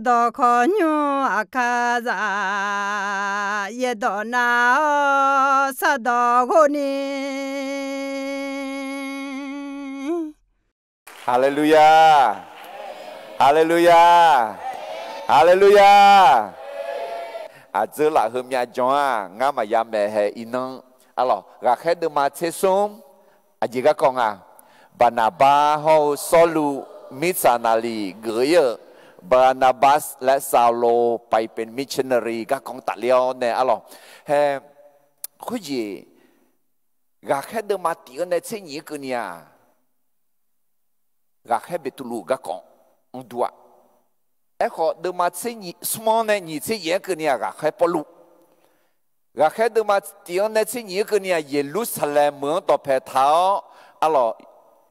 do konyo akaza yedo na sado goni. Hallelujah. Hallelujah. Hallelujah. Giờ là hôm nay cho ngã mà ya mẹ hệ inong. Alors, gà khét được mà chế sum. Gì gà con à? Barnabas ho Solu missionary gửi Barnabas และ Saulo ไปเป็น missionary กะของตัดเลี้ยวเนี่ยอะหรอเฮ้คุยกะแค่เดินมาตีกันในเส้นนี้กันเนี่ยกะแค่เบตุลูกะของดัวไอ้ขอเดินมาเส้นนี้สมองในนี้เส้นนี้กันเนี่ยกะแค่ปลุกกะแค่เดินมาตีกันในเส้นนี้กันเนี่ยเยรูซาเล็มเมืองต่อแผ่เท้าอะหรอ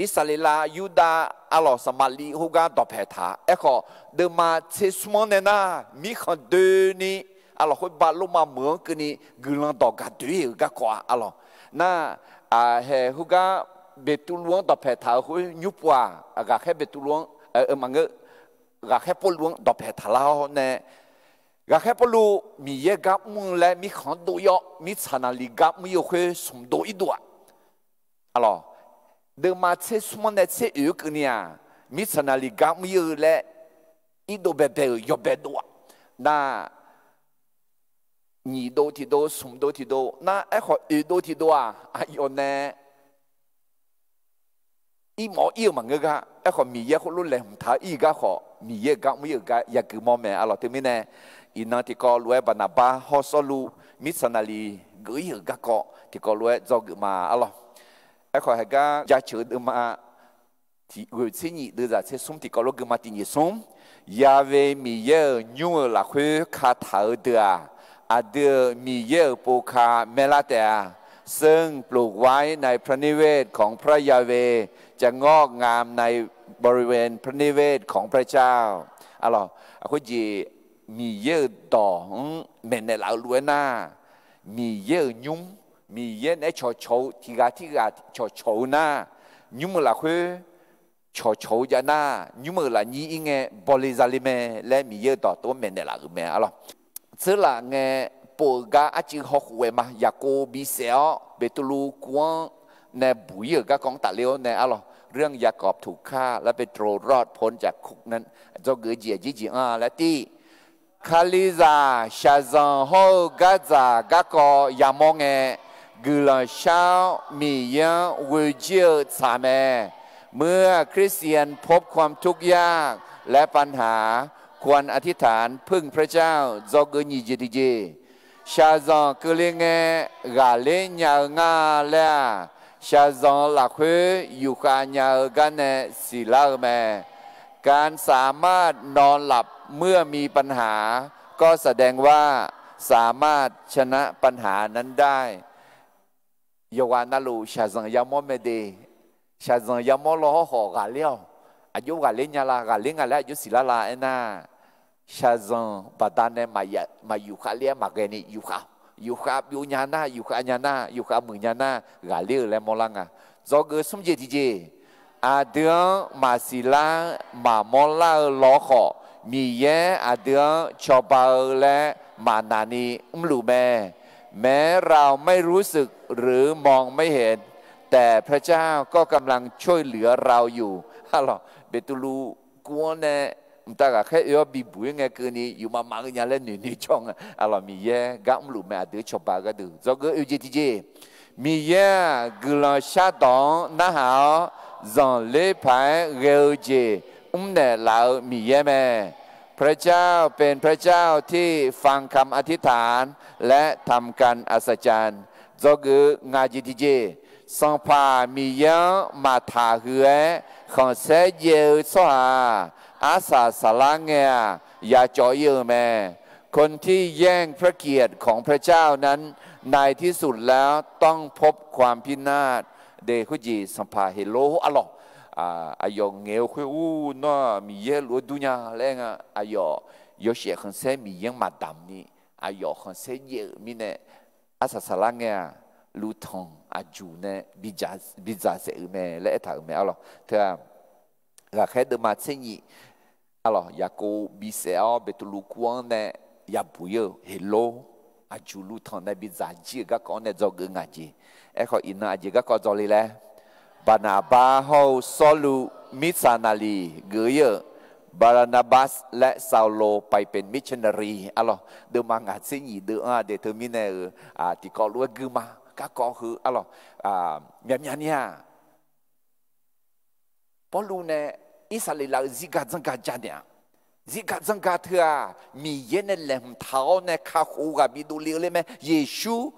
อิสราเอลยูดาอะลอสมาลีฮูกาดอเพธาเอขอเดมาเชสมอนเนน่ามีคนเดินนี่อะลอคุบาลุมาเมืองกันนี่กุลังดอกาดุยกะกว่าอะลอน่าเฮฮูกาเบตุลวงดอเพธาคุยุปวากะแค่เบตุลวงมังเกกะแค่ปลวงดอเพธาลาวเนี่ยกะแค่ปลูมีเยกับมุงและมีคนดูยอมีชนาลีกับมีอยู่คือสมดูอีดัวอะลอเดิมมาเชื่อสมองในเชื่ออยู่กันเนี่ยมิสนาลิกามีอยู่และอีโดเบเบลยบเบดัวน่านี่โดที่โดสมโดที่โดน่าไอ้ขออีโดที่โดอายุเนี่ยอีหมออีมันก็ไอ้ขอมีเยอะคนรุ่นเล็กท้าอีก็ขอมีเยอะก็มีเยอะก็อยากคือมอแม่อะไรที่ไม่แน่อีนั่นที่ก็รวยบรรณาบาฮอสลูมิสนาลีก็เยอะก็ที่ก็รวยจอกมาอะไรไอ้ขอให้ก็อยากเชิญมาที่วิธีนี้ดูจากเชื่อสมที่ก็รู้กันมาที่นี่สมยาเวมีเยอะยุ่งละคุยคาถาเดือเดือมีเยอะปูคาเมลาเตอซึ่งปลูกไว้ในพระนิเวศของพระยาเวจะงอกงามในบริเวณพระนิเวศของพระเจ้าอะไรคุยมีเยอะต่อเมนในเหล่าล้วนหน้ามีเยอะยุ่งมีเย็นไอ้ชอโชที่กาชอโชน่ายุ่งละคือชอโชยาน่ายุ่งละนี่อิงเงบริซาลิเมและมีเยอะต่อตัวเมนเดล่าคือเมอะล่ะซึ่งละเงปูกาอาจิฮอกเวมายาโกบิเซลเบตุลูกวงในบุยก็ของตะเลียวในอะล่ะเรื่องยากอบถูกฆ่าและไปโตรรอดพ้นจากคุกนั้นเจ้าเกือเจียจีและที่คาลิซาชาซันโฮกาจากากอยามองเงกุลชาวมียังวิจิตรสามเมื่อคริสเตียนพบความทุกข์ยากและปัญหาควรอธิษฐานพึ่งพระเจ้าจอกยิจิติเจชาซองกุลิงเงกาเลญญางาเลชาซองหลักคืออยู่กันยากันเนสิลาเมการสามารถนอนหลับเมื่อมีปัญหาก็แสดงว่าสามารถชนะปัญหานั้นได้ยาวานาลูชาซังยามอเมเดชาซังยามอลอหอกาเลียวอายุกาเลญาลากาเลงาเลอายุศิลาลาเอน่าชาซังบัดานเนมาอยู่คาเลียมาเกนิอยู่ข้าอยู่ญาณาอยู่ข้าญาณาอยู่ข้ามือญาณากาเลียและมอลังอ่ะจอกสมเจติเจอาเดืองมาศิลามามอลาลอขอมีเยอาเดืองชอบาและมานานีลูแม้เราไม่รู้สึกหรือมองไม่เห็นแต่พระเจ้าก็กำลังช่วยเหลือเราอยู่ฮัลโหลเบตุลูกวนเนมตากะแค่บีบุยไงคืนนี้อยู่มามังยันเล่นนี่ช่องฮัลโหลมีเยกัมลูแม่อาเดืองชอบาก็ดูจอกอุจิติเจมีเยกุลชาดองน่าหาจงเล่ไปเร็วเจเนเรามีเยแม่พระเจ้าเป็นพระเจ้าที่ฟังคำอธิษฐานและทำการอัศจรรย์จอกงาจิติเจสังพามียังมาถาเหือของเสยเยสวาอาสาสลังเงียอย่าจ่อเยอะแม่คนที่แย่งพระเกียรติของพระเจ้านั้นในที่สุดแล้วต้องพบความพินาศเดคุจีสัมภาเฮโลอะลออายองเงวคุยน่ามีเยอะลัวดุญาแรงอายอยเสียคนเสมียังมาดำนี่อายอคนเสเยอะมีเนี่ยอาสาสลังเงียลูทองอาจูเนี่ยบิจาเสอเมและถาเมอะลอเธอแค่เดินมาเช่นนี้ alors ya ko biseo betulu kuane ya buyo hello ajulu thona bi zaji ga ko ne zo nga ji e ko ina ji ga ko zo li le Barnabas ho solu missionary gửi Barnabasและซาโลไปเป็นมิชชันนารีalors de manga sinyi de a determiner ti ko lu guma ka ko hu alors mya nya Paulu ne Israel la zika zanga jadia zika zanga thua mi yene lem thao ne kha khu ga bi du li le me Yesu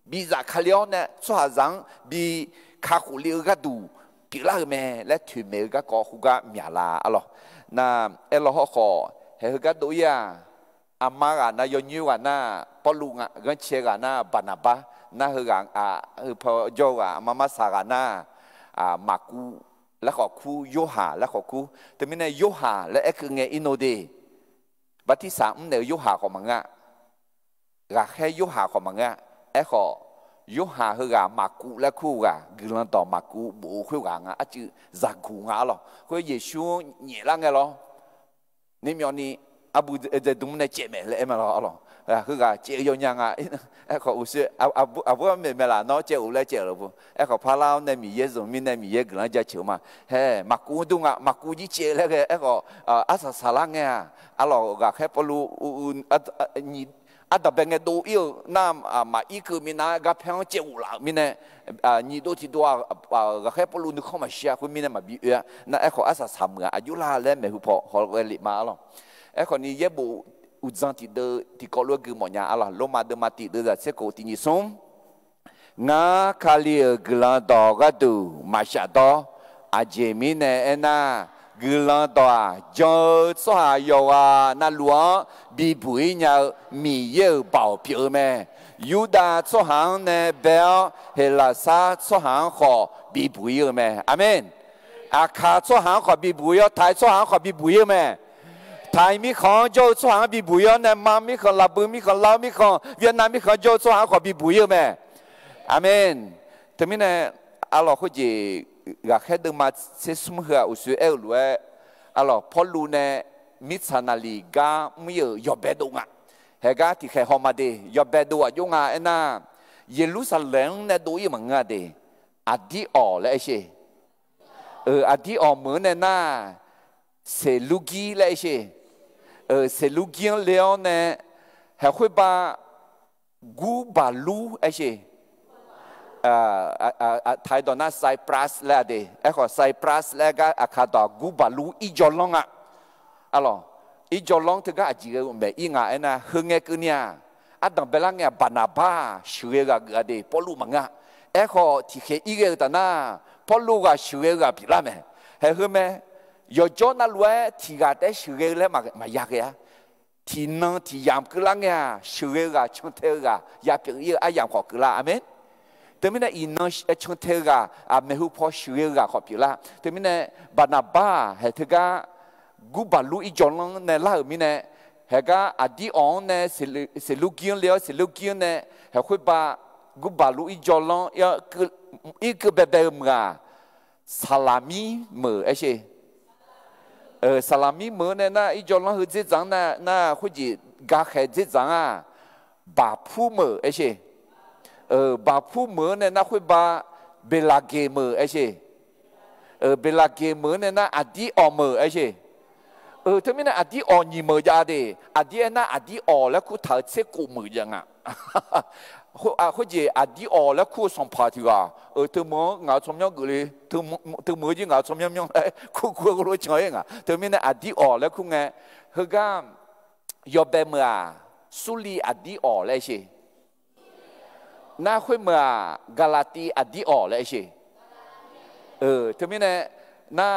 bi za khalio ne swa zang bi kha khu li ga du pi la me le thu me ga ko khu ga mya la alors na elo ho kho he ga do ya amara na yo nyu ga na Paulu nga ga che ga na Barnaba na hu ga po jo ga mama sa ga na maku แล้วก็คูโยหาแล้วก็คูแต่ไม่ในโยหาและเอ็กเงอินโนเดบัดที่สามเนี่ยโยหาของมังะกะแค่โยหาของมังะเอ็กก็โยหาคือกะมากูและคู่กะกลันต่อมากูบุคู่กะงะอาจจะจักกูงะหรอคือเยซูเนี่ยละไงหรอนี่มีอันนี้อาบุจะดูมันในเจ็บไหมเลยเอ็มหรอคือกะเจียวยังอ่ะเอ็กก็อุศอาบุไม่ละน้องเจียวเลยเจียวหรอบุเอ็กก็พาเราในมีเยซูมีในมีเยกลันจะเฉียวมาเฮ้มากูดูงะมากูยี่เจียวเลยเอ็กก็อาศัยสาระไงอ่ะเรากะแค่พอรู้นี่อาดับเป็นดูอีน้ำมาอีคือมีน้ากะเพียงเจียวละมีเนี่ยนี่ดูที่ตัวกะแค่พอรู้นึกเข้ามาเชียร์คุณมีเนี่ยมาบีเอ๋นั่นเอ็กก็อาศัยสามเงาอายุลาเล่ไม่หุบพอฮอลเวลิมาหรอเอ็กก็นี่เยบุอุจังที่เดที่ก็รู้คือหมดเนี่ยอะไรลงมาเดมาติเดจะเสกที่นี่ส่งงาคาลีกลันดอกระดูมาชาดออาเจมิเนเอน่ากลันดอจอสหายว่านั่นหลวงบีบุยเนี่ยมีเยอะเป่าเพียวแม่ยูดาสหางเนี่ยเบลเฮลาซาสหางขอบีบุยแม่อาเมนอาคาสหางขอบีบุยไทยสหางขอบีบุยแม่ไทยมีของโจสหางบีบุยเนี่ยมามีของลาบุมีของลาวมีของเวียดนามมีของโจสหางขอบีบุยแม่อาเมนแต่ไม่แน่อาลอเขาจะอยากให้ดูมาเชื่อสมเหตุอุสุเอลด้วยอาลอพอรู้เนี่ยมิสนาลีกาไม่ยอมเบดุงะเฮกาที่แค่ฮอมาเดยอมเบดุอ่ะยงอ่ะเอ็น่าเยรูซาเล็มเนี่ยดูยังมังอ่ะเดอดีออเลยใช่อดีออเหมือนเนี่ยน่าเซลูกีเลยใช่เซลูกีเลี้ยวเนี่ยเฮคุยบากูบาลูใช่ไทยตอนนั้นไซปรัสแล้วเดะก็ไซปรัสแล้วก็อาคาดอกูบาลูอีจอลองอ่ะอะไรอีจอลองถึงก็อาจจะแบบอีงอ่ะนะเฮงเงกเนี่ยดังเบลังเนี่ยบานาบาช่วยกันก็เดพอลูมังอ่ะก็ที่เคอีเกตน่ะพอลูก็ช่วยกันพิลามั้ยเฮ้ยมั้ยยอจอนั่นเลยที่ก็ได้ช่วยเลยมาอยากเนี่ยที่นั่งที่ยามกลางเนี่ยช่วยกันชนเทกันอยากเป็นอีอายามขอกลาอเมนแต่ไม่ได้อินน์ชนเทกาไม่หูพอช่วยกาขอบอยู่ละแต่ไม่ได้บานาบ้าเหตุกากูบาลูอีจอนเนี่ยล่าไม่ได้เหตุกาอดีออนเนี่ยเสลูกินเลี้ยวเสลูกินเนี่ยเหตุคุยบากูบาลูอีจอนยาคืออีกแบบเดิมกาซาลามีมือใช่ซาลามีมือเนี่ยนะอีจอนคือจีจังน่ะคุยจีกาแค่จีจังอ่ะบาพูมือใช่บาพูเหมือนเนี่ยนะคุยบาเบลาเกมือใช่เบลาเกมือเนี่ยนะอดีออมือใช่ถ้าไม่นะอดีออนี่มือยาเดอดีนะอดีออแล้วคุยถ่ายเสกูมือยังอ่ะคุยจีอดีออแล้วคุยส่งพาทีว่าถึงมืองาสมยองกุลีถึงมือจีงาสมยองเลยคุยรู้เฉยอ่ะถึงไม่นะอดีออแล้วคุยไงคือก็ยอมแบบมือสุลีอดีออเลยใช่น่าคุยเมื่อกาลาตีอดีออเลยใช่ถึงไม่เนี่ยน่า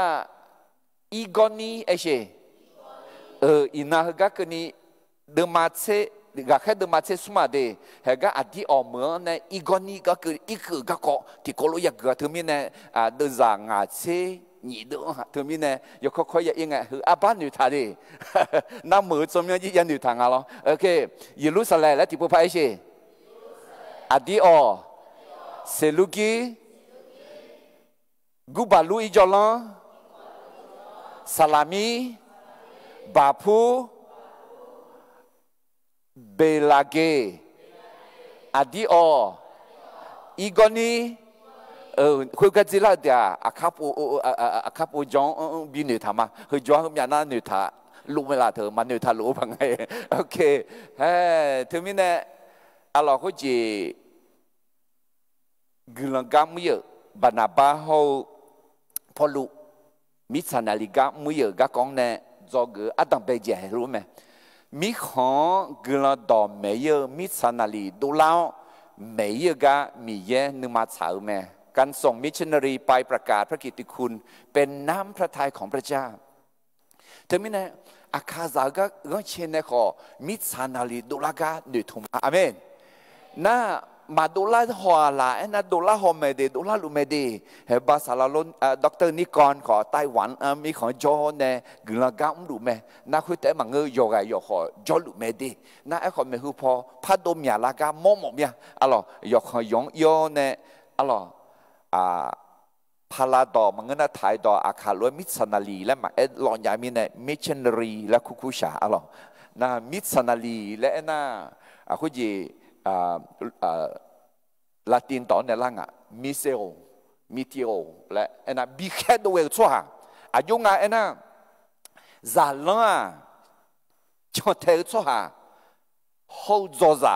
อีกอนีใช่อินาฮกะกนี่เดมาเซกะแค่เดมาเซสมาเดฮกะอดีออเมื่อเนี่ยอีกอนีก็คืออีกก็ก็ที่คนรู้อยากเกิดถึงไม่เนี่ยเดจางอาเซนี่เดถึงไม่เนี่ยยกค่อยๆยังไงคืออาบ้านอยู่ท่าดีน้ำมือสมยังยี่ยันอยู่ทางอะไรโอเคเยรูซาเล็มและที่พูดไปใช่อดีอเซลูกีกูบาลูอีจอลซาลามี บาพูเบลาเกอาดิโออีกอนีคุยกันจีละเดียอาคาปูจงบินเนธามาเฮจวงมีนาเนธาลูกเวลาเธอมันเนธาลูกพังไงโอเคเฮ้ถึงมิเนี่ยอะไรก็จีกุลังกามีบานาบาเขาพอลูมิสานาลิกามีกากองเนี่ยจอกืออาดังเบเจรู้ไหมมีของกุลังดอมไม่มิสานาลีดูแล้วไม่กามีนึกมาสาวแม่การส่งมิชชันนารีไปประกาศพระกิตติคุณเป็นน้ำพระทัยของพระเจ้าถึงมิเนี่ยอาคาซากะก็เช่นเนี่ยขอมิสานาลีดูลากาหนึ่งถุงอาเมนน่ามาดูลาหัวละน่าดูลาหัวไม่ดีดูลาลูไม่ดีเฮบาสาลาลนดร.นิกรขอไต้หวันมีของจอเนี่ยกุลากาลูไม่น่าคุยแต่มังเงยโยกายโยขอจอลูไม่ดีน่าไอ้คนไม่หูพอพัดดมยาลากามอมเนี่ยอะไรโยขอยงโยเนี่ยอะไรพาลาดอมันก็น่าถ่ายดออาคาล้วนมิสนาลีและมาหลอนยามีเนี่ยมิชชันนารีและคุคุชาอะไรน่ามิสนาลีและน่าคุยลาตินตอนในล่างมิเซโอมิเทโอและน่าบิแค่ตัวเองชัวร์อายุงน่าซาลังชอบเทชัวร์เขาโจซา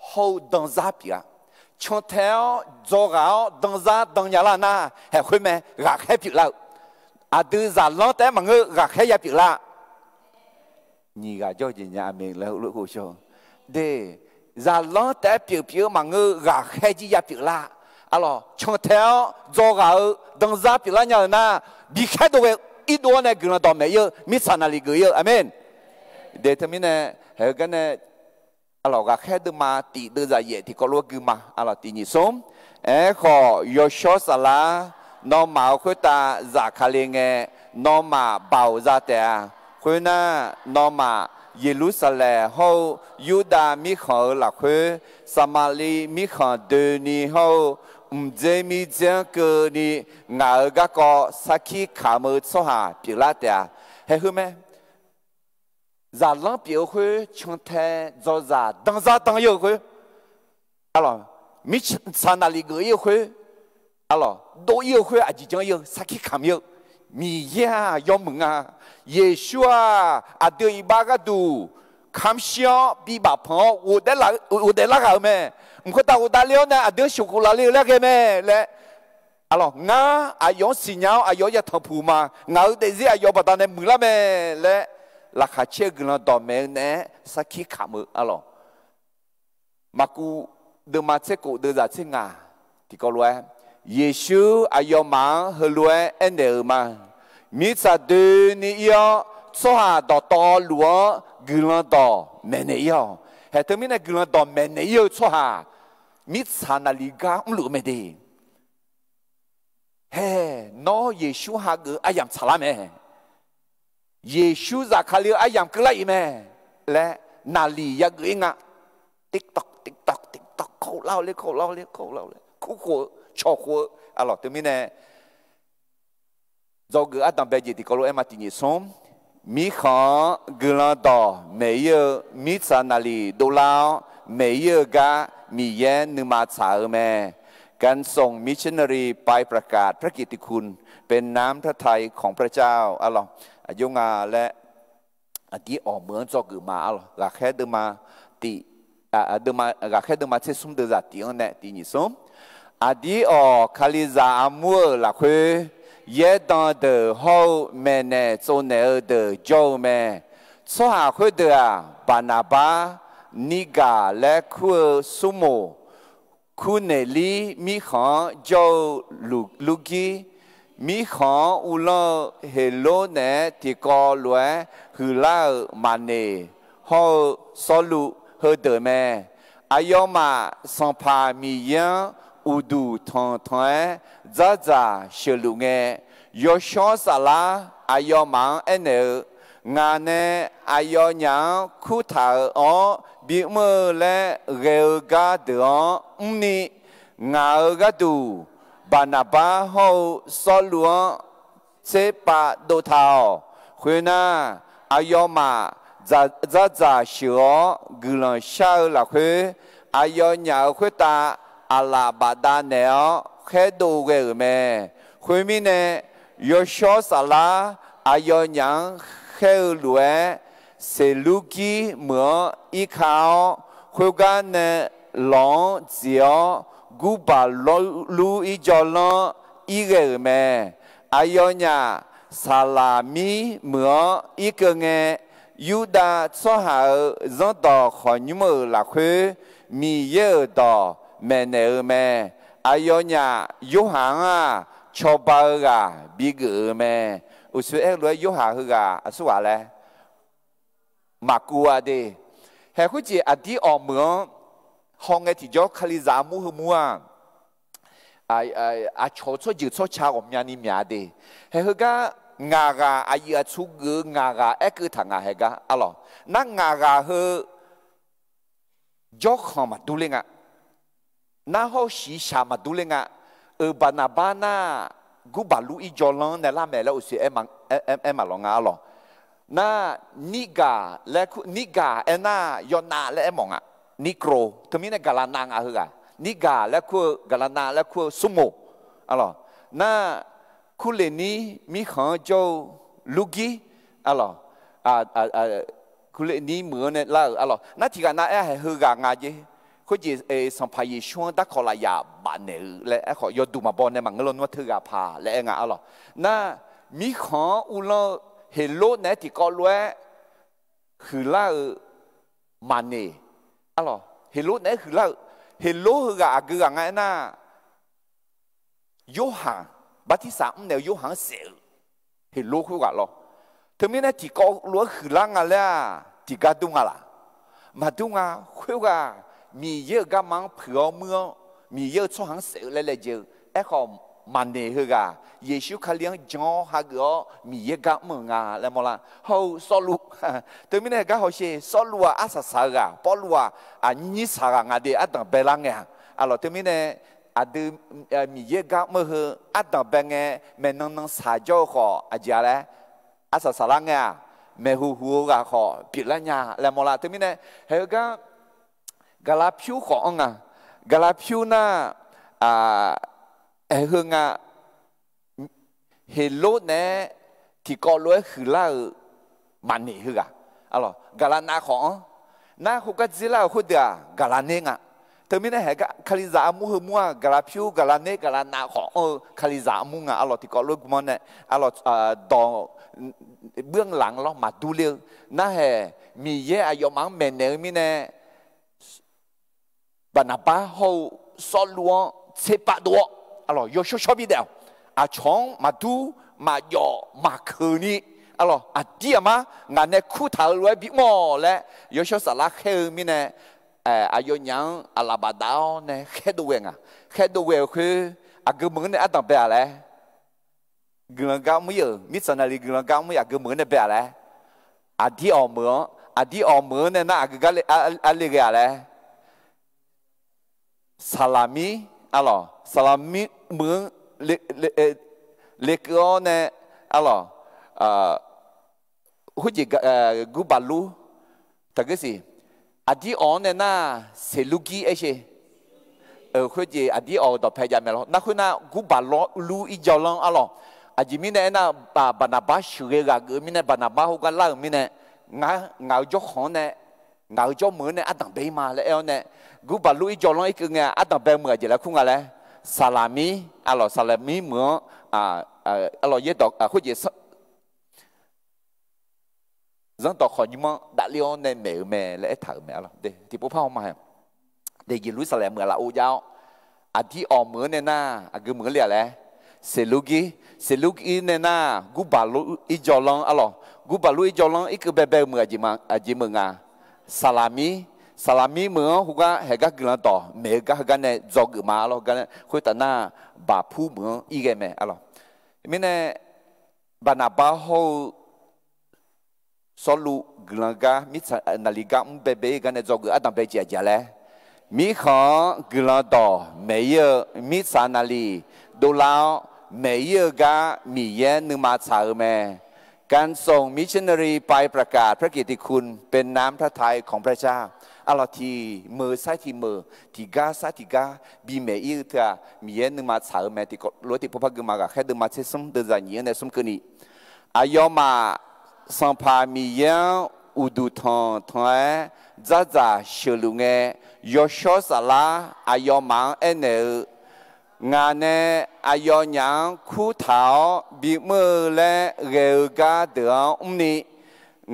เขาดังซาปีชอบเทโจกเอาดังซาดังยาลานาเฮ้ยคุยไหมรักแค่ปีละดูซาลังแต่มันก็รักแค่ยาปีละนี่ก็จะจริงๆไม่แล้วลูกผู้ชมเด้ซาลังแต่เปียวมันก็รักแค่จียาปีละอะไรชอบเทโจกเอาดังซาปีละยาลานาบิแค่ตัวอีตัวเนี่ยกุลดอมไม่มิสานาลีก็เยอะอาเมนเดี๋ยวทำไมเนี่ยเฮ้ยกันเนี่ยอะไรก็แค่ดูมาตีดูใจเย็นที่ก็รู้กุมาอะไรตีนิสมขอยอชสลาน้องมาคุยตาจากคาเลงน้องมาเบาซาเตะคุยน่ะน้องมาเยรูซาเล็มเขายูดามีเขาหลักคุยสมาลีมีเขาเดินีเขาเจมีเจ้าเกินีงาก็สักขีขามือสหาพิลาเตะเฮ้ยไหมซาลังเปียวคุยชงเทโจซาดังซาดังเยอะคุยอะไรมิชานาลีก็เยอะคุยอะไร多เยอะคุยอาจจะเยอะสักขีขาเยอะมีเยอะยอมมึงเยซูอาเดียบากดูคำเชียวบีบาพออุดเดลักเอาไหมมึงก็ตาอุดาเลี้ยวนะอาเดียสุกุลาเลี้ยวแล้วแกไหมและอะไรงาอายองสิญญาอายองยาทพูมางาเดซิอายองบัดนั้นมึงละไหมและราคาเชื่อกันแล้วต่อเมื่อเนี่ยสักขีขามืออะไรมากูเดินมาเช็คกูเดินจากเช็คงาที่ก็รู้เยซูอายองมาเฮลัวเอ็นเดอร์มามิซาดูนี่ยอสหาต่อต่อลัวกุลต่อเมเนียเหตุมีเนี่ยกุลต่อเมเนียสหามิซานาลิกาไม่รู้ไม่ดีเฮ้น้อเยซูหาเกออายามฉลาดไหมเยซูจากเขาเรียกอายามกล้าไหมและนาลียาเกยงะติ๊กตอกติ๊กตอกติ๊กตอกเขาเล่าเลยเขาเล่าเลยเขาเล่าเลยคู่หัวชอหัวอะไรตัวมีเนี่ยจอเกออาดัมเบจิที่เขารู้เอ็มมาตินิสมมีข้อกุลต่อไม่เยอะมิสานาลีดูแล้วไม่เยอะกะมีเย็นนึกมาสาวแม่การส่งมิชชันนารีไปประกาศพระกิตติคุณเป็นน้ำพระทัยของพระเจ้าอะไรยงาและที่ออกเหมือนจอกือมาอะไรก็แค่เดินมาตีเดินมาก็แค่เดินมาเชื่อสมเดือดตีอันเนี่ยตีนิสมที่ออกคาลิซาอัมัวละคือเยดอนเดอฮาวแม่เนี่ยโซเนอเดอโจแม่สหาคือเดอบานาบานิกาและคือสุโมคุณเนลีมีของโจลูกีมีของอุลเฮโลเนที่กอลวยฮือลามาเนฮอสลุเฮเดแมอายอมาสัมภามียังอุดูทองทองจ้าจ้าเชลุเงยอชอสลาอายอมังเอเนงานเนอายอยังคุทาอบิเมและเรกาเดอนีงากาดูบานาบาฮอสลัวเซปาโดทาวคุยนาอ阿要嘛咋小个人小了会，阿要鸟会打阿拉巴达呢，很多个咩，后面呢要小啥啦，阿要娘很乱，是路基么依靠，后干呢浪脚，古巴路一脚浪一个咩，阿要娘萨拉米么一个呢。有的做好让到好你们来回，米有到没那么，哎呦呀，有行啊，超包啊，比个么？我说哎，来有行去啊，是话嘞，马古啊的，还会接阿弟澳门，行个提交卡里扎木和木啊，超错就错差我们家里面的，还会个。ngaga ayah suge ngaga ek thanga hega alo na ngaga he jok ma dulenga na ho shi sha ma dulenga bana gu balu I jolan ne la mele usi emalonga alo na niga ena yona le emonga nikro temine galana nga hega niga le ku galana le ku sumo alo na khu lệ ní mi khó cho lugi alo khu lệ ní mưa này là alo nãy thì cái nãy hay hư gà ngà gì khu gì sòng phai xuân đã khó là ya bạn này lẽ khó yo đủ mà bọn này mà người nó thưa gà phà lẽ ngà alo na mi khó u lo hello này thì có lẽ hư là mà này alo hello này hư là hello hư gà cứ gà ngà na yo hàng bát thị sản nếu yêu hàng sẹo thì lúa khu gạo lo, thế nên là chỉ có lúa khử lang à là chỉ cả đông à là, mà đông à khu gạo mì dưa gà mang phở mưa mì dưa cho hàng sẹo lại giờ, ấy họ mặn nề hơn gà, Giêsu khai liang cho hai gạo mì dưa gà mưa à là mà là hậu sọ lúa, thế nên là gà họ sẽ sọ lúa à sa gà, bỏ lúa à nhị sa gà để à đằng bè lang à, alo thế nên là ada mi ye gak meh ada benge menang sajo ko aja le asa salanga mehu ga ko pilanya le mola temine he ga galapiu ko nga galapiu na he nga hello ne thì có lối khử la mani hư ga alo galana ko na ko ka zila ko dia galane nga thế nên là cái khaliza mua mua galapiu galane galana họ khaliza mua ngà alo thì có lúc mà này alo đò bương lặng lo mà tu liêu na hè mi ye ayo mang men ne mi ne banapa hậu so luo chế ba đua alo yo so bi đeo chong mà tu mà yo mà khử ni alo dia mà ngà ne khu thảo lối bị mò lẽ yo so sala khử mi ne ayo nhang alabadao ne kheduwe khu agumune adam be ale gangam missionary gangam agumune be ale adi omo ne na agale ale ale salami alo salami mu le ko ne alo huji gubalu tagasi adi on ne na selugi eche khu ji adi o do phe ja me lo na khu na gu ba lo lu I jolong alo aji mi ne na banaba shuge ga gu mi ne banaba ho ga la mi ne ngao jo khon ne ngao jo mu ne adang be ma le el ne gu ba lu I jolong I ku nga adang be mu ji la khu nga le salami alo salami mu alo ye do khu ji dân tộc họ nhưng mà đã liêu nên mẹ lẽ thở mẹ là để thì bố phao mà để Jerusalem là ô giáo đi ở mưa nên na cứ mưa liền lẽ selugi nên na gu balu ijolong alo gu balu ijolong ikut bebe mưa gì mà salami mưa huga hega gila to mẹ cái này do cái mà alo cái khối ta na bà phu mưa cái mẹ alo mình này bà na bà hô solu gelaga mit naliga bebe gane zog adam be ja le mi kho gelado meye mit sanali do lao meye ga mi ye nu ma cha me การส่งมิชชันนารีไปประกาศพระกิตติคุณเป็นน้ำพระทัยของพระเจ้าอาลอทีมือใส่ที่มือที่กาใส่ที่กาบีเมอีเถอะมีเย็นนึงมาสาวแม่ที่ก็รถที่พบกันมากับแค่เดินมาเชื่อมเดินจากนี้ในสมกุนีอายอมาสัมภามีเย็นอุดุทองทอยจ้าจ้าเชลุงเงยอชอสลาอายอมังเอเนงานเนอายอยังคู่เท้าบีมือและเรือกาเดือนี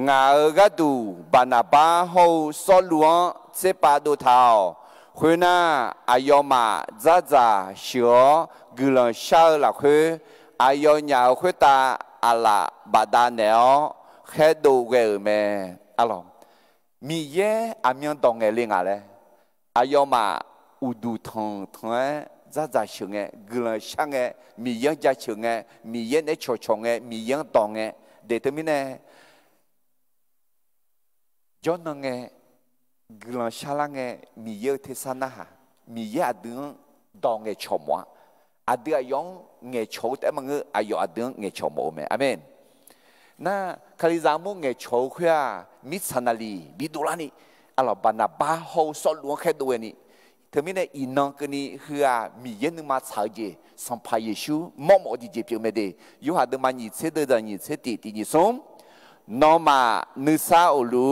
งากาดูบานาบาฮูสลวงเซปาดูเท้าคุณน่าอายอมาจ้าจ้าเชียวกุลังชาละคุณอายอยังคุณตาอาลาบาดาเนอแค่ดูเกลเมอารมณ์มีเย่อามีนตองเงลิงอะไรอายอมาอุดูทองทอยจ้าจ้าเชื่อไงกุลังช่างไงมีเย่จ้าเชื่อไงมีเย่ในโชชงไงมีเย่ตองไงเดตมิเน่ย้อนไงกุลังช่างไงมีเย่เทศนาฮะมีเย่อดึงตองไงชมวะอดีตยองไงโชแต่มังอายอดึงไงชมโอเมอาเมนน่าคาลิซามุงเงโชขยามิสนาลีบิดูลานีอาลบานาบาโฮสอลวงแค่ตัวนี้เธอไม่ได้อินนองกันนี่คือมีเย็นนึงมาสายเจสัมภาเยซูมอมอดีเจเปียวไม่ได้ยูหาเดมาหนีเสดเดาหนีเสติตินิสมนอมานึซาอุลู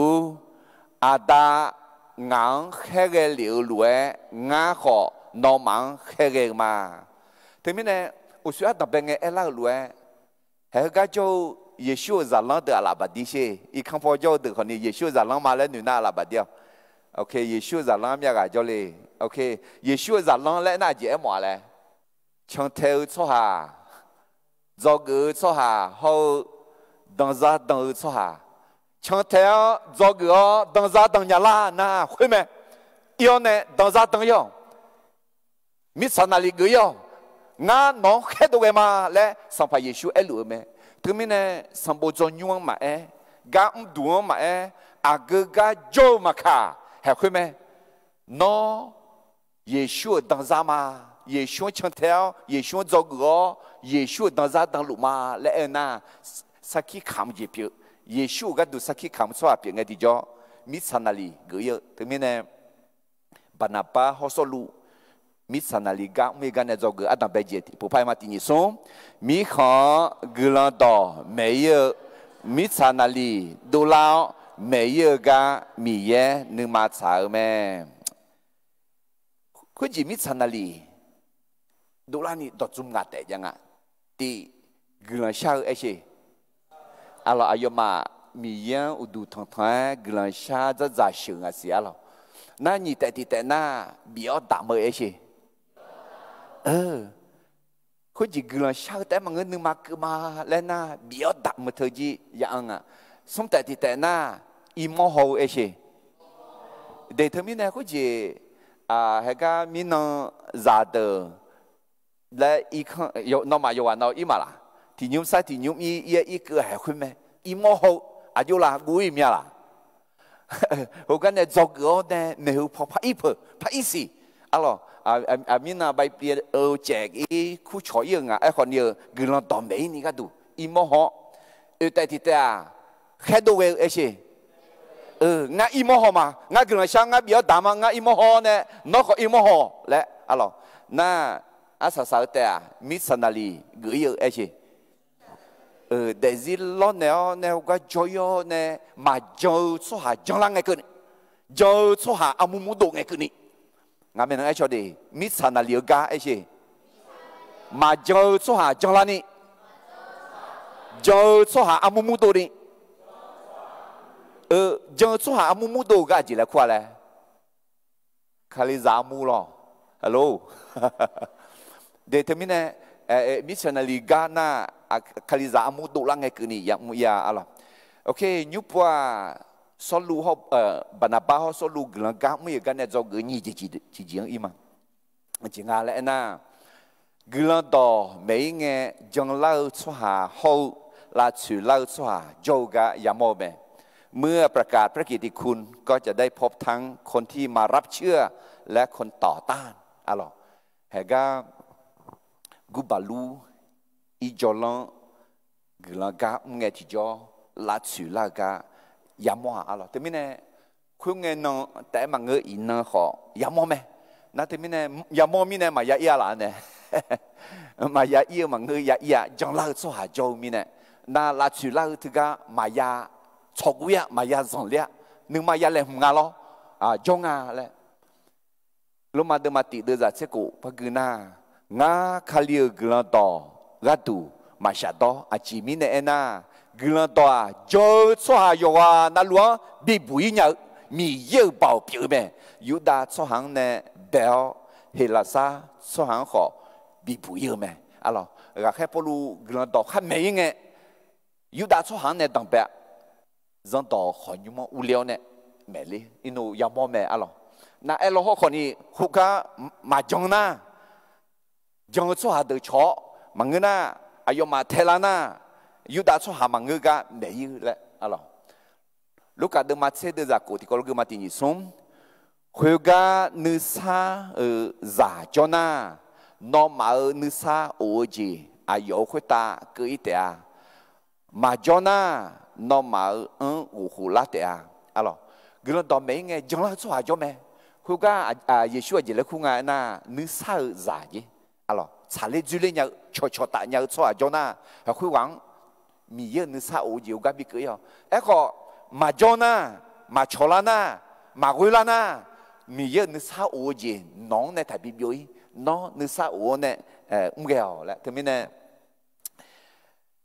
อาดางางแค่เกลียวรวยงาขอนอมังแค่เกมาเธอไม่ได้อุศวะตับเป็นไงเอล่ารวยเฮก้าโจ耶稣在浪的阿拉巴地些，一看佛教的可能耶稣在浪马来女那阿拉巴掉 ，OK， 耶稣在浪咩个叫嘞 ，OK， 耶稣在浪来那节么嘞？从头错下，做个错下，好当啥当错下，从头做个当啥当伢啦，那会没？要呢当啥当要？米上那里个要？俺侬看到个嘛？来，上怕耶稣爱路没？thứ mình này sắm bộ cho nhung mà gam đuông mà aga jo mà cả hay không mẹ nó Giêsu đang ra mà Giêsu chẳng theo Giêsu cho gõ Giêsu đang ra đang lụ mà lẽ na saki khám gì biểu Giêsu cái đồ saki khám xóa biểu ngay đi cho mít sanali gửi thứ mình này Barnabas họ số lụมิสนาลิกาไม่กันเนี่ยจะก็อันดับเบจิตผู้พายมาที่นี่ส่งมีข้อกลันต่อไม่เยอะมิสนาลีดูแล้วไม่เยอะก็มีเยอะนึกมาสาวแม่คุณจีมิสนาลีดูแล้วนี่ตัวจุ่มงัดแต่ยังไงที่กลันชาเอชอะไรอายุมามีเยอะอุดูทางทางกลันชาจะจ่ายเชิงอะไรอะไรนั่นนี่แต่ที่แต่น่าบีอดามเอชคุณจีกลัวชาวแต่มันเงินนึงมากมาแล้วนะเบียดดักมาเธอจีอย่างอ่ะสมแต่ที่แต่น่ะอีโมโหเอชเดี๋ยวเธอมีเนี่ยคุณจีให้ก็มีน้องซาเดอร์และอีกยน้องมาอยู่วันน้องอีมาละที่ยุ่งใส่ที่ยุ่งอีก็ให้คุณไหมอีโมโหอายุละกูอีเมียละเขากันเนี่ยจอกก็เนี่ยไม่รู้พออีเพอพออีสิอะไรมีน่าใบเปลี่ยนแจกคู่ช่วยยังไงคนเดียวกลัวตอมเบนี่ก็ดูอีโมโหแต่ที่แต่แค่ดูเอชงาอีโมโหมางากลัวช่างงาเบียดามังงาอีโมโหเนี่ยนกอีโมโหและอะไรน่าอาสาแต่มิสนาลีกึยเอชแต่สิล้อเนี่ยก็จอยเนี่ยมาจอยสุหาจังลังไงกันจอยสุหาอามุมุโดไงกันนี่งานเป็นไอ้ชอดีมิสนาลีกาไอ้ชีมาจอยสุหาจังลังนี่จอยสุหาอามุมุโดนี่จอยสุหาอามุมุโดก็จีละขวาเลยคาลิซามูลฮัลโหลเดี๋ยวมิเนี่ยมิสนาลีกาน่าคาลิซามูโดลังไงกันนี่อย่างมุยาอะไรโอเคยุบว่าสรุปเขาบรรดาบ้าเขาสรุปกลางกันไม่กันเนี่ยจะเกิดยี่จีจีอย่างอีมั้งจริงอะไรนะกลางต่อไม่เงี้ยจังเล่าชัวหาเขาลาชื่อเล่าชัวหาโจกะยามโมเบเมื่อประกาศพระกิตติคุณก็จะได้พบทั้งคนที่มารับเชื่อและคนต่อต้านอะไรเฮกากุบาลูอีจอล กลังกาเงยที่จอลาสุลากายามว่าอะไรแต่ไม่แน่คุณเงินแต่มาเงยอินนะขอยามไหมนั่นแต่ไม่แน่ยามไม่แน่มายาเอียละเนี่ยมายาเอียมาเงยยาเอียจังลาสุหาโจมีเนี่ยน่าลาสุลาถึงกามายาชกุยมายาสองเลียนึกมายาเลยหงาล้อจงเลยลมาเดมาติเดจะเชกุพะกืนางาคาลีกลันต่อกาตูมาชาโตอาจิมิเนเอน่ากลันต่อโจสหายว่านั่นล้วนบีบุยเนี่ยมีเยอะเบาเปียแม่ยูดาสหังเนี่ยเบลเฮลาซาสหังขอบีบุยแม่อะไรก็แค่พอรู้กลันต่อขั้นไม่ยังไงยูดาสหังเนี่ยตั้งแต่จังต่อขอยุมอุเลียวเนี่ยแม่เลยอินูยามอแม่อะไร那哎，老好看你，胡个麻将呐，将做下的炒，忙个呐，还有麻太啦呐，有打做下忙个个没有嘞，啊咯。如果的麻菜的在锅底高个麻地你送，胡个你啥炸椒呐，那麻你啥蚵仔，还有会打个一点啊，麻椒呐，那麻五胡辣的啊，啊咯，个人到没个将来做下椒没？คุณก็ยิ่งช่วยยิ่งเล็กคุณไงน่ะนึกสาวใจอะไรชาเลจุเลยเนี่ยชดแต่เนี่ยชัวร์จนน่ะคุณหวังมีเยอะนึกสาวอยู่กับบิ๊กเอ๋เอ้ก็มาจนน่ะมาชลาน่ะมากุลาน่ะมีเยอะนึกสาวจีน้องเนี่ยถ่ายบิบย่อยน้องนึกสาวเนี่ยเกี่ยวแหละถึงแม้เนี่ย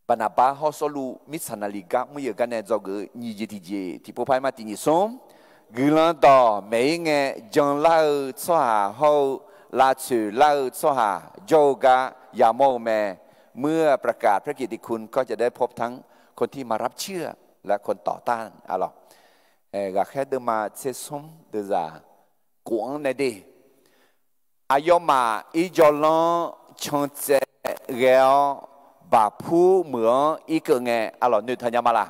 ปนบ้าเขาสรุปมิตรนาฬิกาไม่เยอะกันเนี่ยจะก็ยี่จีที่พวกพายมาที่นี่ส่งกลันต่อไม่เงี้ยจังเล่าสหาเขาลาชูเล่าสหาโจกายาโมแมเมื่อประกาศพระกิตติคุณก็จะได้พบทั้งคนที่มารับเชื่อและคนต่อต้านอะไรก็แค่เดินมาเซซุมเดินจากกวางในดีอายมาอีจอลชงเจเกลบาผู้เหมือนอีกเงี้ยอะไรนึกทันยามาละ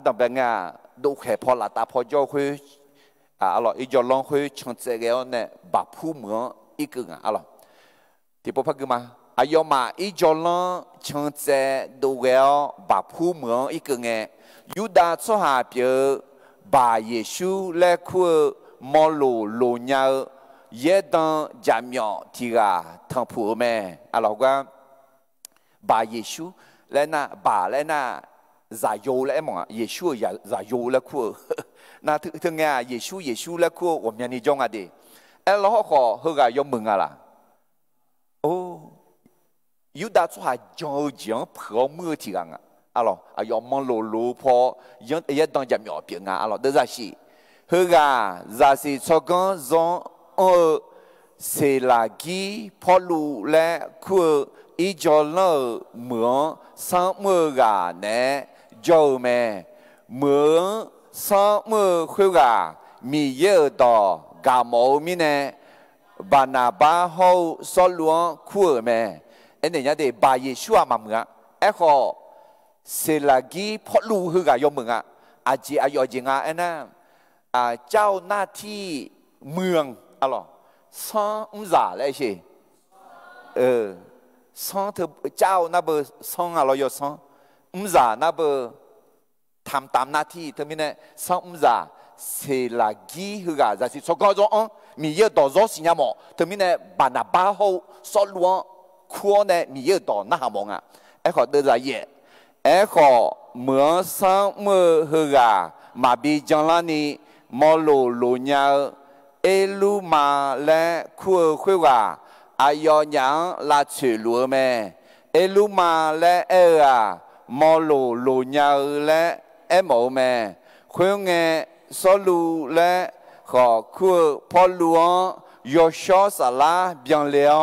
ต้องเป็นไงดูแค่พอละตาพอจะคุยอะไรอีจอลองคุยชงเจเกลเนี่ยบาผู้เหมือนอีกเงี้ยอะไรที่พอพักมาอายมาอีจอลชงเจดูเกลบาผู้เหมือนอีกเงี้ยยูดาสหาเปียบาเยซูและคุยมอลูลูเนียเยดังจามยอที่กาทั้งผู้แม่อะไรก็บาเยซูและน่ะบาและน่ะ在有了嘛，耶稣也在有了苦，那听啊，耶稣了苦，我们你讲啊的，哎，老好好个要问啊啦，哦，有的做下讲讲破么提个啊咯，啊要忙碌碌破，也当只苗病啊，啊咯，都是是，好个，就是做工从是垃圾破路来苦，一家人忙上么个呢？做咩？เหมือนซ้อมมือคุยกันมีเยอะต่อกาโมมีเนี่ยบานาบาเขาสอนหลวงคุยแม่เอ็นเนี่ยเดี๋ยวบาเยชัวมาเมืองเอ้เขาเสลากีพอลูคุยกันยอมเมืองอาจีอายอจิงเอ็นน่ะเจ้าหน้าที่เมืองอะไรซ้อมจ่าเลยใช่ซ้อมเธอเจ้าน่ะเบอร์ซ้อมอะไรอยู่ซ้อมจ่าน่ะเบอร์ทำตามหน้าที่เธอไม่เนี่ยซ้อมจ่าเสลากีคือกาจะสิสกอจงมีเยอะต่อรถสิญญาโมเธอไม่เนี่ยบานาบาเขาสอนหลวงควรเนี่ยมีเยอะต่อหน้าหมองไอ้ขอเดินใจเย่ไอ้ขอเหมือนซ้อมมือคือกามาบีจังลานีมอลูลูเนียเอลูมาและคุยว่าอายอยังลาชื่อหลวงแม่เอลูมาและมอลูลูเนียและเอโมแม่คุยเงสลูและขอคุยพอหลวงยอชอสลาเบียงเลี้ยง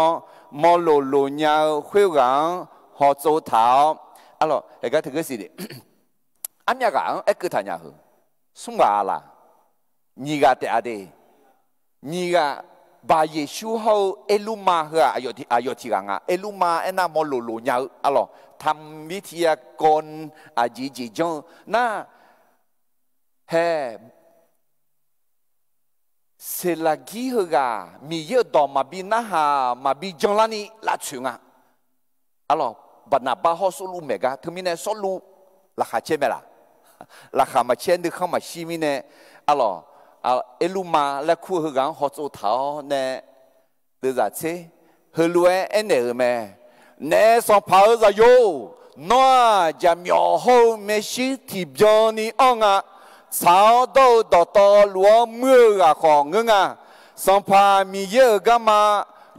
มอลูลูเนียคุยกันหอโจเท้าอะไรเอกถึงก็สิอันนี้กันเอกทันยาหูสมว่าละนี่ก็แต่อะไรนี่ก็บาเยชูเขาเอลูมาเหรออายอที่กันเอลูมาเอ็น่ามอลูลูเนียอะไรทำวิทยากรจีจงน่าเฮเซลากีเหรอมีเยอะต่อมาบีน่าฮามาบีจงลานีลาชุงอะไร บรรณาบ้าฮอสุลูเมกะถึงมีเนี่ยสลูราคาเช่ไหมล่ะราคามาเช่นดึกเข้ามาชีมีเนี่ยอะไรเอลูมาและคู่หือกันฮอสุเท้าเนี่ยเดือดเช่หือรวยเอ็นเออแม่เนี่ยสองพาวจะโยนัวจะมีหัวเมชิที่บอนี่อ่างอ่ะสาวโตต่อลัวมืออ่ะของเงอ่ะสองพามีเยอะกันมา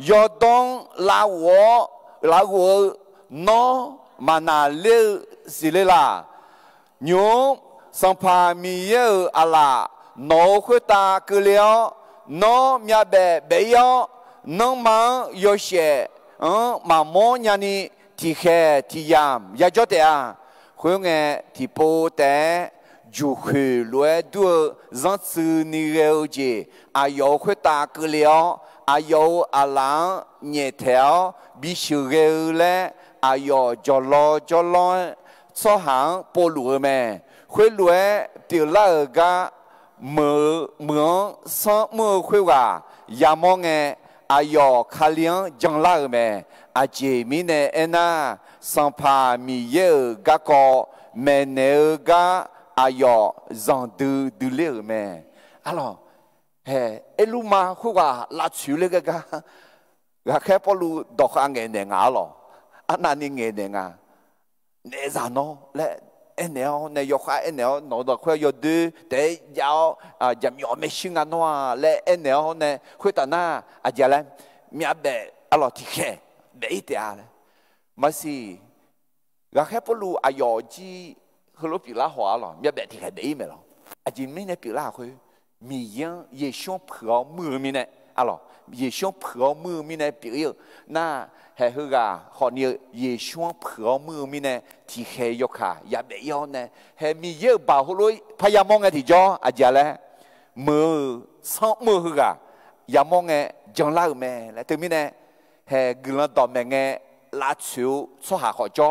ยอดงลาวัวน้อมานาเลือสิเลล่ะโยมสองพามีเยอะอะไรน้อคุตาเกลียวน้อมีแบบเบียน้องมังโยเช่มาโมญานีที่แค่ที่ยามยาจอดเอ่ะคุยงที่โปแต่จูคือรวยด้วยจังสือนิเรศจีอายุคุตาเกลียวอายุอาลังเนเทลบิชูเกลอายุจอลสหังปลูแม่คุยรวยติลากะเมืองสมือคุยว่ายามองอายุขาเลี้ยงจังลาแม่อาเจมิเนเอนาสัมภามีเยกะก็เมเนกะอายุจังดูเลี้ยแม่alorsเอลูมาคุว่าลาชูเลกะแค่พอลูดอกอังเงเนงาหรออันนั้นนี่เงเนงาเนซานอและเอเนลเนยกเอเนลนอดคุยยดูแต่ยาวจะมีอเมชิงานว่าและเอเนลเนคุยตาหน้าอาจจะแล้วมีอะไรalorsที่แค่เบย์เตะเลยมาสิก็แค่พอลูอายุจีเขาลูปีละหัวหรอมีอะไรที่แค่เบย์ไหมหรออาจจะไม่ในปีละคุยมียังยิ่งช่วงเผื่อมือมีเนี่ยalorsยิ่งช่วงเผื่อมือมีเนี่ยปีเยอะน่าเฮ้ยคือก็คนนี้ยิ่งช่วงเผื่อมือมีเนี่ยที่แค่ยกขาอย่าเบย์เนี่ยเฮ้ยมีเยอะบ่าวลุยพยายามมองไงที่จ่ออาจจะแล้วมือสองมือคือก็อย่ามองไงจังเล่าแม่แล้วถึงมีเนี่ยเฮ้ยกลุ่มต่อแม่ไงลาชิวสหขอจ่อ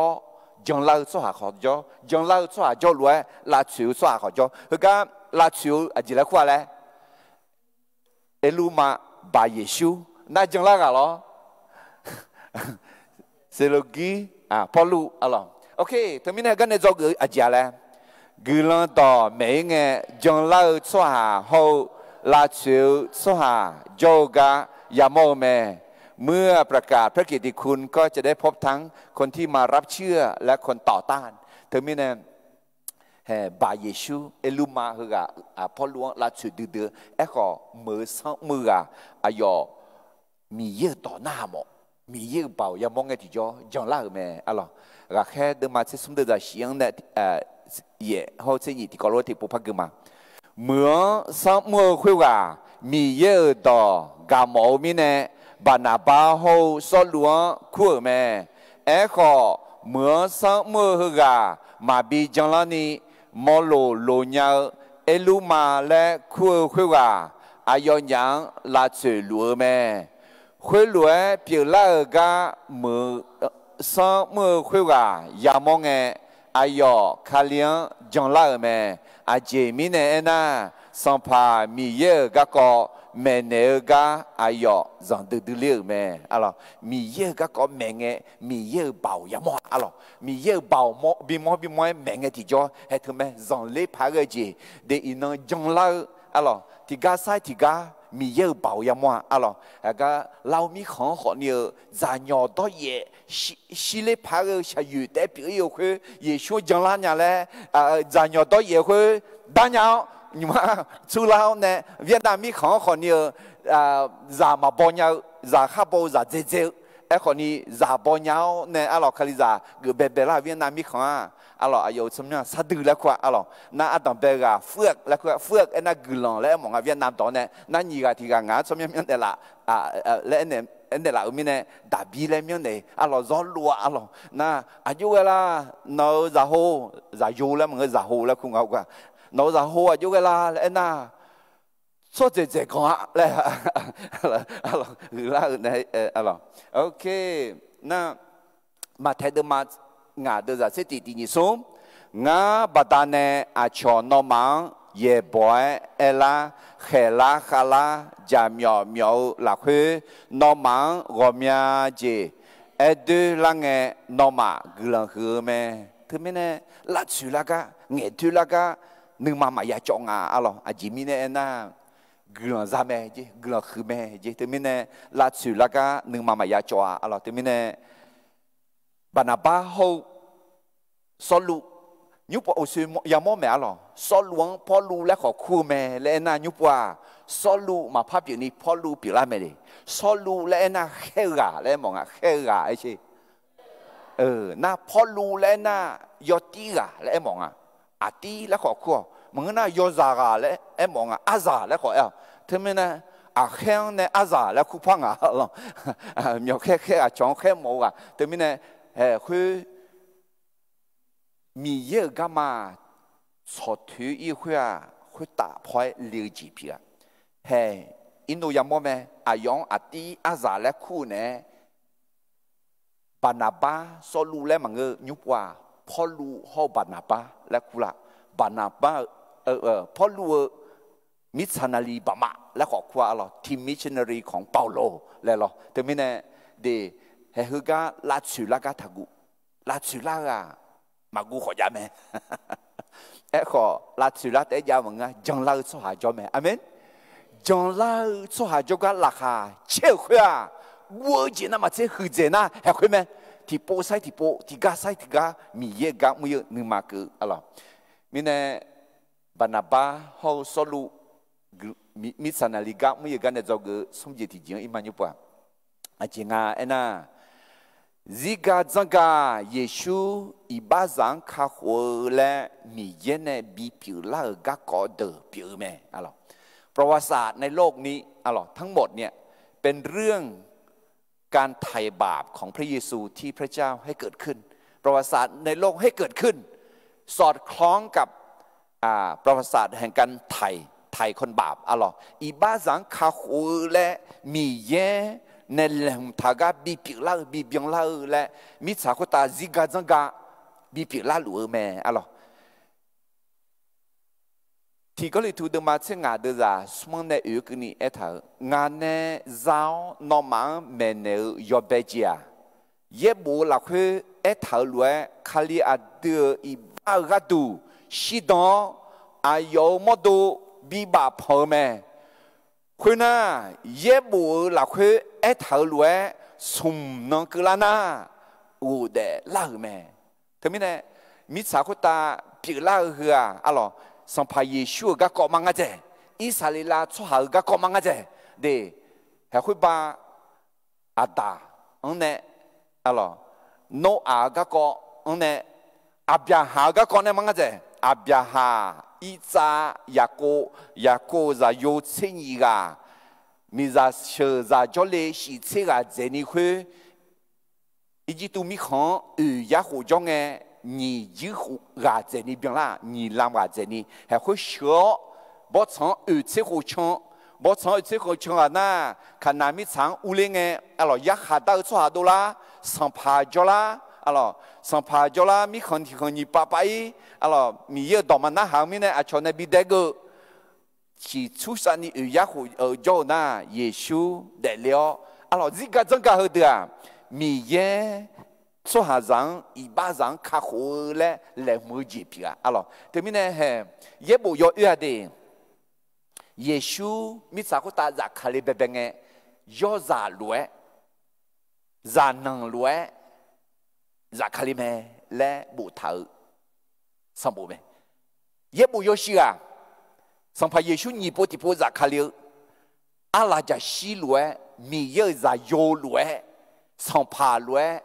จังเล่าสหขอจ่อจังเล่าสหจ่อรวยลาชิวสหขอจ่อคือก็ลาชิวอาจจะแล้วว่าเลยเอลูมาบาเยชูน่าจังเล่ากันหรอเซโลกีพอลูalors ok ถึงมีเนี่ยก็ในจอกูอาจจะแล้วกลุ่มต่อแม่ไงจังเล่าสหเขาลาชิวสหจ่อกะยามอแม่เมื่อประกาศพระกิตติคุณก็จะได้พบทั้งคนที่มารับเชื่อและคนต่อต้านถึงมีเนี่ยบาเยชูเอลูมาคือกะพอลวงลาชุดดื้อเอก็มือสองมืออายอมีเยอะต่อหน้าหมดมีเยอะเบาอย่ามองไงที่จ่อจังล่าแม่alorsก็แค่เดินมาที่สมเด็จจะเสียงเนี่ยเย่เขาจะยินที่กอล์ฟที่ปุ๊บพักกันมาเมื่อสองมือคุยว่ามีเยอะต่อกามอมีเนี่ยบรรณาบ้าเขาสลวงคู่แม่เอก็เมื่อสองมือคือกะมาบีจังล่านี่มอโลโลญาเอลูมาและคุยว่าอายุยังลาชื่อลัวแม่คุยลัวเปียลากะมือสองมือคุยว่ายามองอายุขาเลี้ยงจังล่าแม่อาเจมิเนเอน่าสัมภามีเยอะก็แม่เนกะอายุจังดูเลี้ยแม่alorsมีเยอะก็แม่เงมีเยอะเบาอย่ามอalorsมีเยอะเบามอบีมอแม่เงที่จ่อให้ถึงแม่จังเล่พาเกจีเดอินจังล่าalorsที่กาไซที่กามีเยอะเบาอย่ามอalorsก็เรามีของขอเนี่ยจะหยอดตัวเย่สิเล่พาเกชาอยู่แต่ปีเดียวคือเย่ช่วยจังล่าเนี่ยแหละจะหยอดตัวเย่คือดันยาว你嘛，除了呢，越南米看可能รามาบ่ยาวราข้าบ่ราเจ๊ครนี้ราบ่ยาวเนี่ยอะไรคลิราเกเบเบล่าเวียดนามิข้าอะไรอายุสมัยสะดือแล้วกว่าอะไรน่าอัตตาเบกาเฟือกแล้วก็เฟือกไอ้น่ากุลองแล้วมองเวียดนามตอนเนี่ยนั่นยี่กาที่กางาสมัยนั้นเดล่าแล้วเนี่ยเดล่ามีเนี่ยดาบีแล้วมีเนี่ยอะไรร้อนรัวอะไรน่าอายุเวลาเนาจะโหจะโยแล้วมันก็จะโหแล้วคุณเอากว่าเราจะหัวอยู่เวลาแล้วนะส่วนเจ๊ๆก็แล้วอะไรหรือละในอะไรโอเคนะมาเทเดมางาเดจะเสติดีนิสมงาบัดานอาชอนอมังเย่บอยเอลาเขลาคาลาจามยอมยอหลักคือนอมังรอมยาเจเอ deux langues normal gulang hume thứ mấy nè là chữ là cái nghe thứ là cái nương mà ya chọn alo chỉ mi nè na gulang ra mẹ chứ gulang hume chứ thứ mấy nè là chữ là cái nương mà ya chọn alo thứ mấy nè Banaba hậu solu nhúc bộ sư ya mò mẹ alo soluang polu là khó khu mẹ lẽ na nhúc qua solu mà pháp biểu ni polu biểu la mẹ đi solu lẽ na khe gà lẽ mong khe gà ấy chứ na polu lẽ na yo ti gà lẽ mong ti là khó khu mong na yo za gà lẽ em mong za lẽ khó thế nên na khen nè za lẽ khu phang lo nhiều khe chọn khe mồ thế nên na khi mi ye gama cho thứ y khoa khi ta phải liều chỉ bia hey inu ya mo me ayong ati azale khu ne Banaba solu le mange nyupwa polu ho Banaba le kula Banaba polu missionary bama le kho kwa lo team missionary ของเปาโลle lo te mine de he huga la chu la ga thagu la chu la ga magu kho ya me e kho la chu la te ya manga jong la so ha jo me amen jong la so ha jo ga la kha che khwa wo ji na ma che hu je na he khwe me ti po sai ti po ti ga sai ti ga mi ye ga mu ye ni ma ku alo mine Banaba ho solu mi sanali ga mu ye ga ne zo ge sum ji ti jing i ma nyu pa a ji nga ena ziga zanga Yeshu ibazang kha ho le mi ye ne bi piu la ga ko de piu me ประวัติศาสตร์ในโลกนี้ทั้งหมดเนี่ยเป็นเรื่องการไถ่บาปของพระเยซูที่พระเจ้าให้เกิดขึ้นประวัติศาสตร์ในโลกให้เกิดขึ้นสอดคล้องกับประวัติศาสตร์แห่งการไถ่คนบาปอีบ้าสังคาหูและมีเย่ในแหล่งทากาบีปิลาบีเบียงลาและมิสาคุตาซิกาจังกาบีปิลาหลัวแม่ที่ก็เลยถูกดมาเช่นงานเดือดสมองในอุกนี่เอถงานในเจ้านอมันเมเนยอเบจียเย็บบัวหลักคือเอถรวยคาลีอาเดืออีบากาดูชิดอนอายุมดูบีบาพอแม่คุณน่ะเย็บบัวหลักคือเอถรวยสมนองกลานาอูเดล่าแม่ทำไมเนี่ยมิสาคุตาปิล่าเหือสัมภาเยซูก็กอมังอาเจอิสราเอลชั่วหาก็กอมังอาเจเดเฮคุบาอาดาอันเนี่ยโนอาก็กออันเนี่ยอับยาฮาก็กอเนี่ยมังอาเจอับยาฮาอิซายาโกจะโยเชนีกามิซาเชจะจอเลสิเชกาเจนี่คืออีจิตุมิขังยาหูจงเง你以后啊，在你边啦，你啷个在你还会学，不从二次互相，不从二次互相啊那，看那米长屋里个，一下到错下多啦，上爬着啦，上爬着啦，米看你爸爸伊，米要到嘛那后面呢，从那边那个，是出生的二户着那耶稣来了，这个真个好的啊，米耶。说下rằng一巴rằng卡好嘞来没几皮啊，对面呢嘿也不要约的，耶稣米啥个大家看里边边个要咋来，咋能来，咋看里面来不头，上不没，也不要事啊，上怕耶稣你不地不咋看里，阿拉家西来，米要咋要来，上怕来。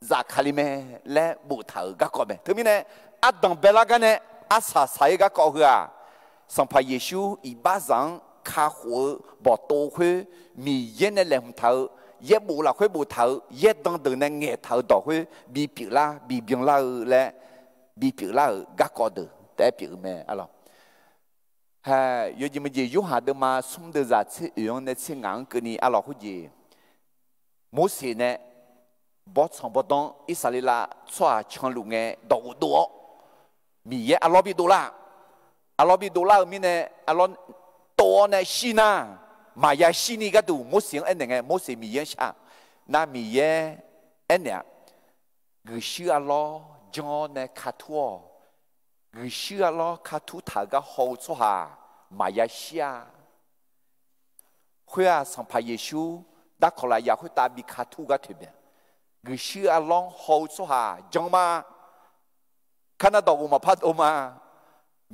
za kalime le buta ga ko me to mine adang belaga ne asa sai ga ko hua sampa yesu i bazang kha ho bo to hu mi yen ne lem thau ye bu la hu bu thau ye dang de ne nge thau do hu bi pi la bi byong la le bi pi la ga ko de te pi me ha yo ji me ji yu ha de ma sum de za chi yon ne chi ngang ke ni hu ji mo se neบอสบดองอิสราเอลชั่วช่างลุงเงดอกดัวมีเยอะบิดูลามีเนี่ยตัวเนี่ยชีน่ามายาชีนี่ก็ดูมุสลิมเอ็นยังไงมุสลิมมีเยอะชาน่ามีเยอะ อันเนี้ยกูเชื่อล้อจอในคาทัวกูเชื่อล้อคาทุถาก็หัวชัวมายาเชียเพื่อสัมภาเยซูดักขลายาคุตาบิคาทุก็ถึงเนี่ยกูเชื่อล้อหัวชัวจงมาขณะดอกมาพัดออกมา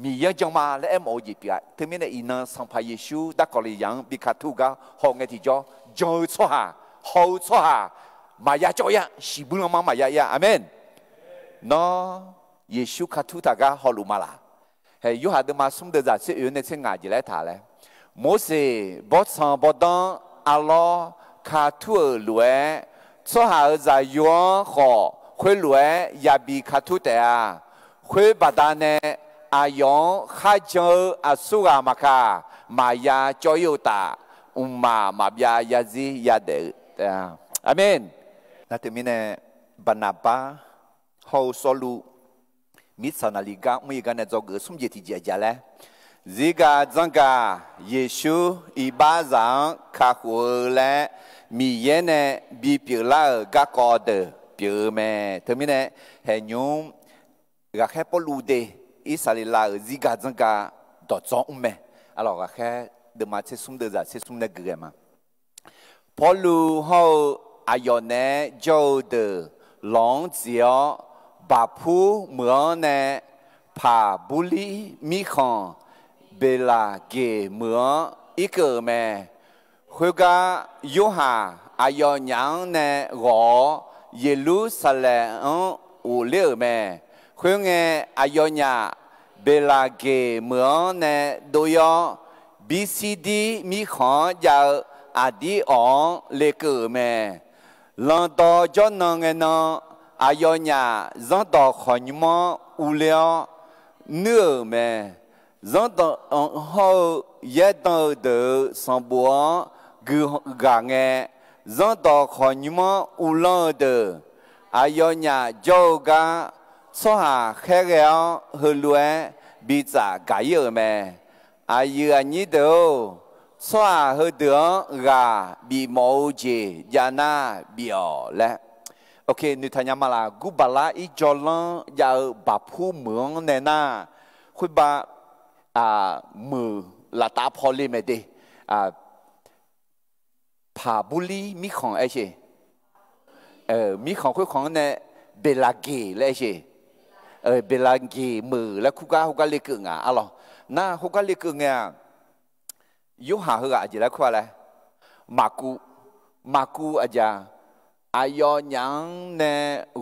มีเยอะจังมาและเอ็มโอจีปีอ่ะถึงแม้ในอินังสัมภาเยซูดักขลายาบิคาทุก็ห้องเงที่จ่อจงชัวหัวชัวมายาจ่อยะสิบุลมามายาอาเมนเนาะเยซูคาทุตากาฮอลูมาลาเฮ้ยยูหาดมาสมเดจัดเสียอยู่ในเชิงงานจีเลถาเลยโมเสบอสังบอดังอัลลอฮ์คาทุลวยชัวหาใจยวนขอคุยลวยยาบีคาทุเตะคุยบัดานเนอายองข้าเจออาสุกามากามายาจอยตามาบยายาซียาเดอาเมนนั่นถึงมีเนบานาบาฮาวซอลูมิสนาลิกาไม่กันเนี่ยจะเกิดสมเด็จที่เจ้าเลยซิกาจังกาเยซูอีบาซังข้าหัวและมีเยเนบีพิลากากอเดพิลเมถึงมีเนเห็นยุงก็แค่ปลูเดอิสราเอลซิกาจังกาดอจงเมalorsก็แค่เดมาเชซุมเดจ่าเชซุมเนกเกมาพอลูเขาอายอนเนโจเดหลงเจียวบาพูเหมือนเนผาบุลีมีของเบลาเกเหมือนอีกเกอร์แม่คุยกับยูฮาอายอนยังเนรอเยรูซาเล็มอุเลแม่คุยเงอายอนยาเบลาเกเหมือนเนโดยบีซีดีมีของยาอาดีอองเลเกอร์แม่หลังต่อจนนังเงนอายอนยาจังต่อขอนมอุเลเนื้อแม่จังต่อเขาเยต่อเดอสัมบัวกูกางเงจังต่อขอนมอุลเดออายอนยาโจกาสหาแค่เลี้ยวหือล้วนบิจ่ากายเยอะแม่อายุอันนี้เดียวสหาหือเดือดาบีโมจียานาบิโอและโอเคนึกถึงมาละกูบาลาอีจอลังยาบาพูเมืองเนน่าคุยบามือลาตาพอลีเมเดผาบุลีมีของไอ้เช่มีของคุยของเนี่ยเบลาเกเลยเช่เบลาเกมือแล้วคุกาเล็กงาอะไรน่าคุกาเล็กงายูหาหืออาจจะแล้วคุอะไรมากูอาจจะอายอยังเน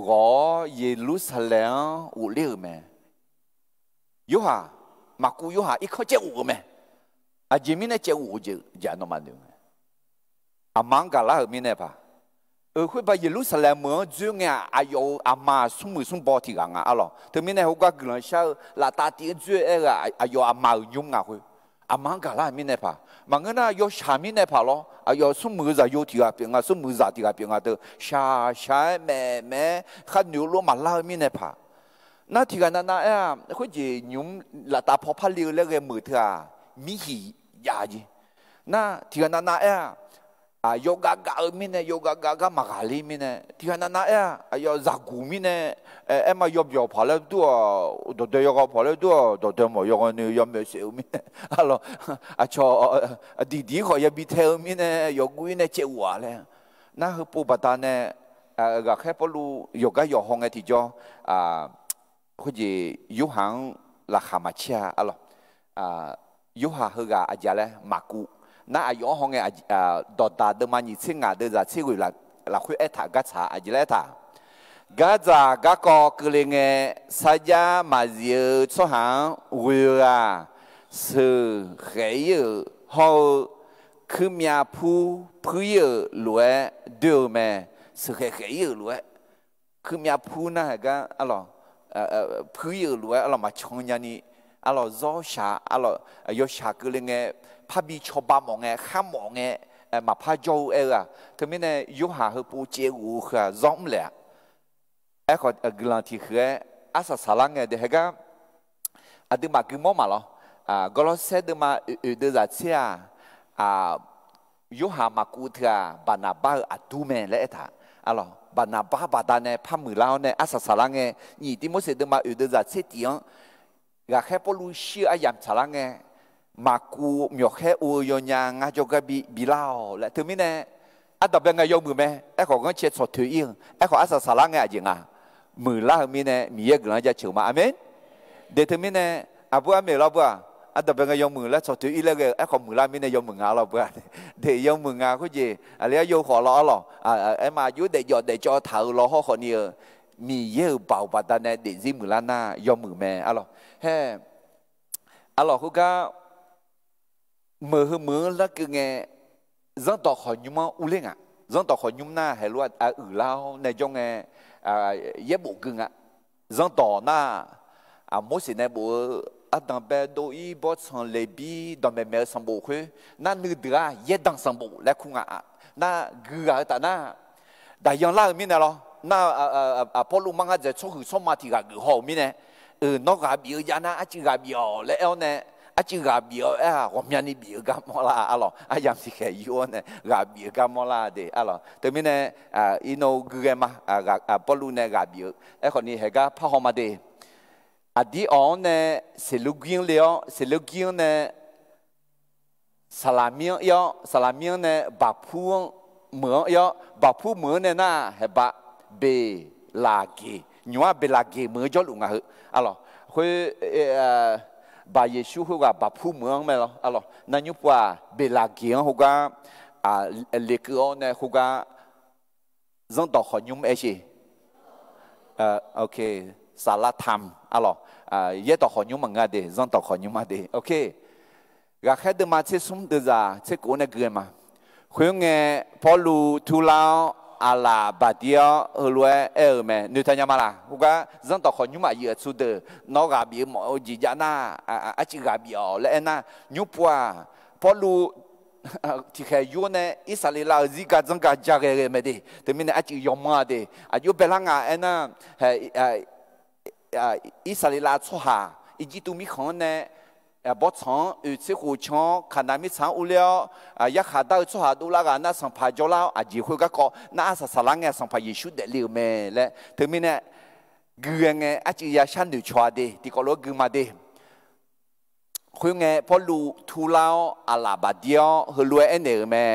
รอเยรูซาเล็มอุเลแม่ยูหามากูยูหาอีกเขาเจ้าอูแม่อาจจะมีเนเจ้าอูจะนมันดูอามังกาลามีเนปะคุยไปเยรูซาเล็มเมืองจุงเนี่ยอายอามาสุ่มบอที่กังอะไรถึงมีเนเขาก็กลัวเช่าลาตาที่จุอายอามายุ่งคุยอามังกาลามีเนปะมังเงินอายชามีเนปะล้ออายสุ่มจะอยู่ที่กับเพียงสุ่มจะที่กับเพียงเตอชาแม่ขันอยู่ลมาลามีเนปะนั่นที่กันนั่นคุยจียุ่งลาตาพอพันเลี้ยวเลยมือเถอะมีหียาจีนั่นที่กันนั่นโยกากามิเนโยกากามากาลีมิเนที่นั่นยจากูมิเนมายอบพอแล้วตัวตัวเดียวก็พอแล้วตัวเดียวมายกนี่ยอมไม่เสียมิเนอะไรชอดีขอยาบิเทลมิเนยกุยเนเจ้าอะไรนั่นคือปูปตาเนก็แค่พอรู้ยกห้องที่จ่อคุยยุหังราคามาเชียอะไรยุหาเฮกาอาจจะเลยมากูน่าอายุห้องดอดาเดมันยิ่งสิ่งเดียวจะสิ่งวิละคุยถากษาอาจจะเลยถากาจาก็กลืงสัญญามาเยอะสหางวิราสื่อเหยื่อเขาคือมีผู้เหยื่อรวยเดียวแม่สื่อเหยื่อรวยคือมีผู้น่ะก็อะไรผู้เหยื่อรวยอะไรมาชงยันนี่อะไรจ้าชาอะไรยศชากลืงพาบิชอบามองข้ามองมาพาโจถึงแม้เนี่ยยุหาเฮปูเจ้าคือจ้องเลยก็กลังที่คืออาศัยสลังเดี๋ยวก็ดึงมากี่โมงมาล่ะก็เราเสด็จมาเดือดเสียยุหามากูเถอะบานาบาดูเมเลยท่าอะไร巴拿巴巴达呢，帕姆拉呢，阿萨萨拉呢，你的么是的嘛，有的在这地方，个还不如西阿样查拉呢，马古苗还乌有娘啊，就个比老了，对面呢，阿特别个有มือ咩？ไอ้ของก็เช็ดสดถืออิงไอ้ของอาสาละไงจริงอ่ะมือละมีเนี่ยมีเยอะกว่าจะเชื่อมาอเมนเดี๋ยวถึงมีเนี่ยอาบัวเมล่าบัวอาตเป็นก็ยกมือแล้วสดถืออีแล้วก็ไอ้ของมือละมีเนี่ยยกมืองาเราบัวเดี๋ยวยกมืองาเขาจีอะไรยกขอล้อหรอไอ้มาอยู่เดี๋ยวเดี๋ยวจ่อเท้าล้อเขาเนี่ยมีเยอะเบาปัตตาเนี่ยเดี๋ยวจีมือละหน้ายกมือแม่อะไรเฮ้อะไรเขาก็มือแล้วคือไงdân tộc họ nhung mà u lên à dân tộc họ nhung na hay luôn lao này trong nghe yếp bộ cưng à dân tộc na mỗi sự này bộ dans bé đôi bớt sang lê bi dans bé mẹ sang bộ khơi na nữ đứa yếp đang sang bộ lại khung à na gửi ta na đại yang la mi này lo na Paulo mang cái chỗ hữu số mà thì gửi họ mi này nó gửi biểu giá na chỉ gửi biểu lại eo nàyอาจจะกาบีอ่ะว่ามีอันนี้บีกามอลาอะไรอายังที่แค่ยูเนี่ยกาบีกามอลาเดอะไรแต่ไม่เนี่ยอินโนกุเกมาปอลูเนี่ยกาบีคนนี้เหรอพระฮอมาเดอดีอ๋อเนี่ยเซลูกินเลี้ยวเซลูกินเนี่ยสลามีเนี่ยบาพูเหมือบาพูเหมือเนี่ยน่ะเหรอเบลาเกยัวเบลาเกเหมือจอลุงอ่ะเหรออะไรคือบาเยซูเขาก็บาพูเมืองไหมล่ะอะไรนั่นยุบว่าเบลาเกียงเขาก็เล็กอ่อนเนี่ยเขาก็จังต่อขยุ่มเอชีโอเคสารธรรมอะไรเยอะต่อขยุ่มมันก็ได้จังต่อขยุ่มมาได้โอเคก็แค่เดินมาเชื่อสมเดือดเชื่อกูเนี่ยเกินมาคุยงเงพอรู้ทุลาอาลาบาเดียรวยแม่นึกถึงยังมาล่ะกูก็จังต่อคนยุ่งมาเยอะสุดเลยนอกจากบีหมอจีจาน่าอาชีพบีอ๋อแล้วน่ะยุ่งปัวพอรู้ที่แค่ยุ่งเนี่ยอิสราเอลจีก็จังก็จะเกลี่ยไม่ได้แต่ไม่เนี่ยอาชีพยอมมาได้อายุเป็นหลังน่ะอิสราเอลชั่วหาอีจิตุมีคนเนี่ยบอสช้างที่หูช้างขนาดมีช้างอุเลียวอยากหาดาวชั่วหาดูแลกันน่าสัมผัสจุฬาอาจีคุยก็ก็น่าสัสลังเงี้ยสัมผัสยิชุดเดือดเลี้ยวแม่และถึงมีเนี่ยเกี่ยงเงี้ยอาจีอยากฉันดูชัวดีที่ก็รู้กี่มาดีคุยเงี้ยพอรู้ทุลาอาลาบาเดียวฮรวยเอ็นเดอร์แม่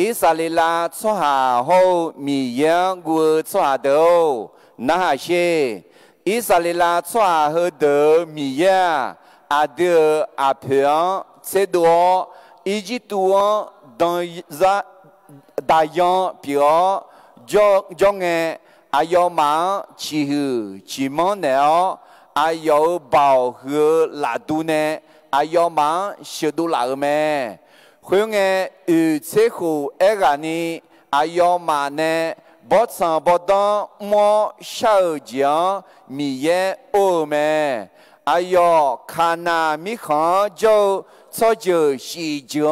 อิสราเอลชั่วหาเขามียังกูชั่วหาเดียวน่าเชื่ออิสราเอลชั่วหาเขาเดียวมียังอาเดออาเพียงเสด็จอีจิตตัวดังดายังเพียจงเงอายอมาชีหือชีมันเนออายอบ่าวหือลาดูเนอายอมาเชดูลาเมคุยเงเสหูเอรานีอายอมาเนบอสังบอดังมอชาวจียมีเยโอเม哎呦，看那米糠就早就洗净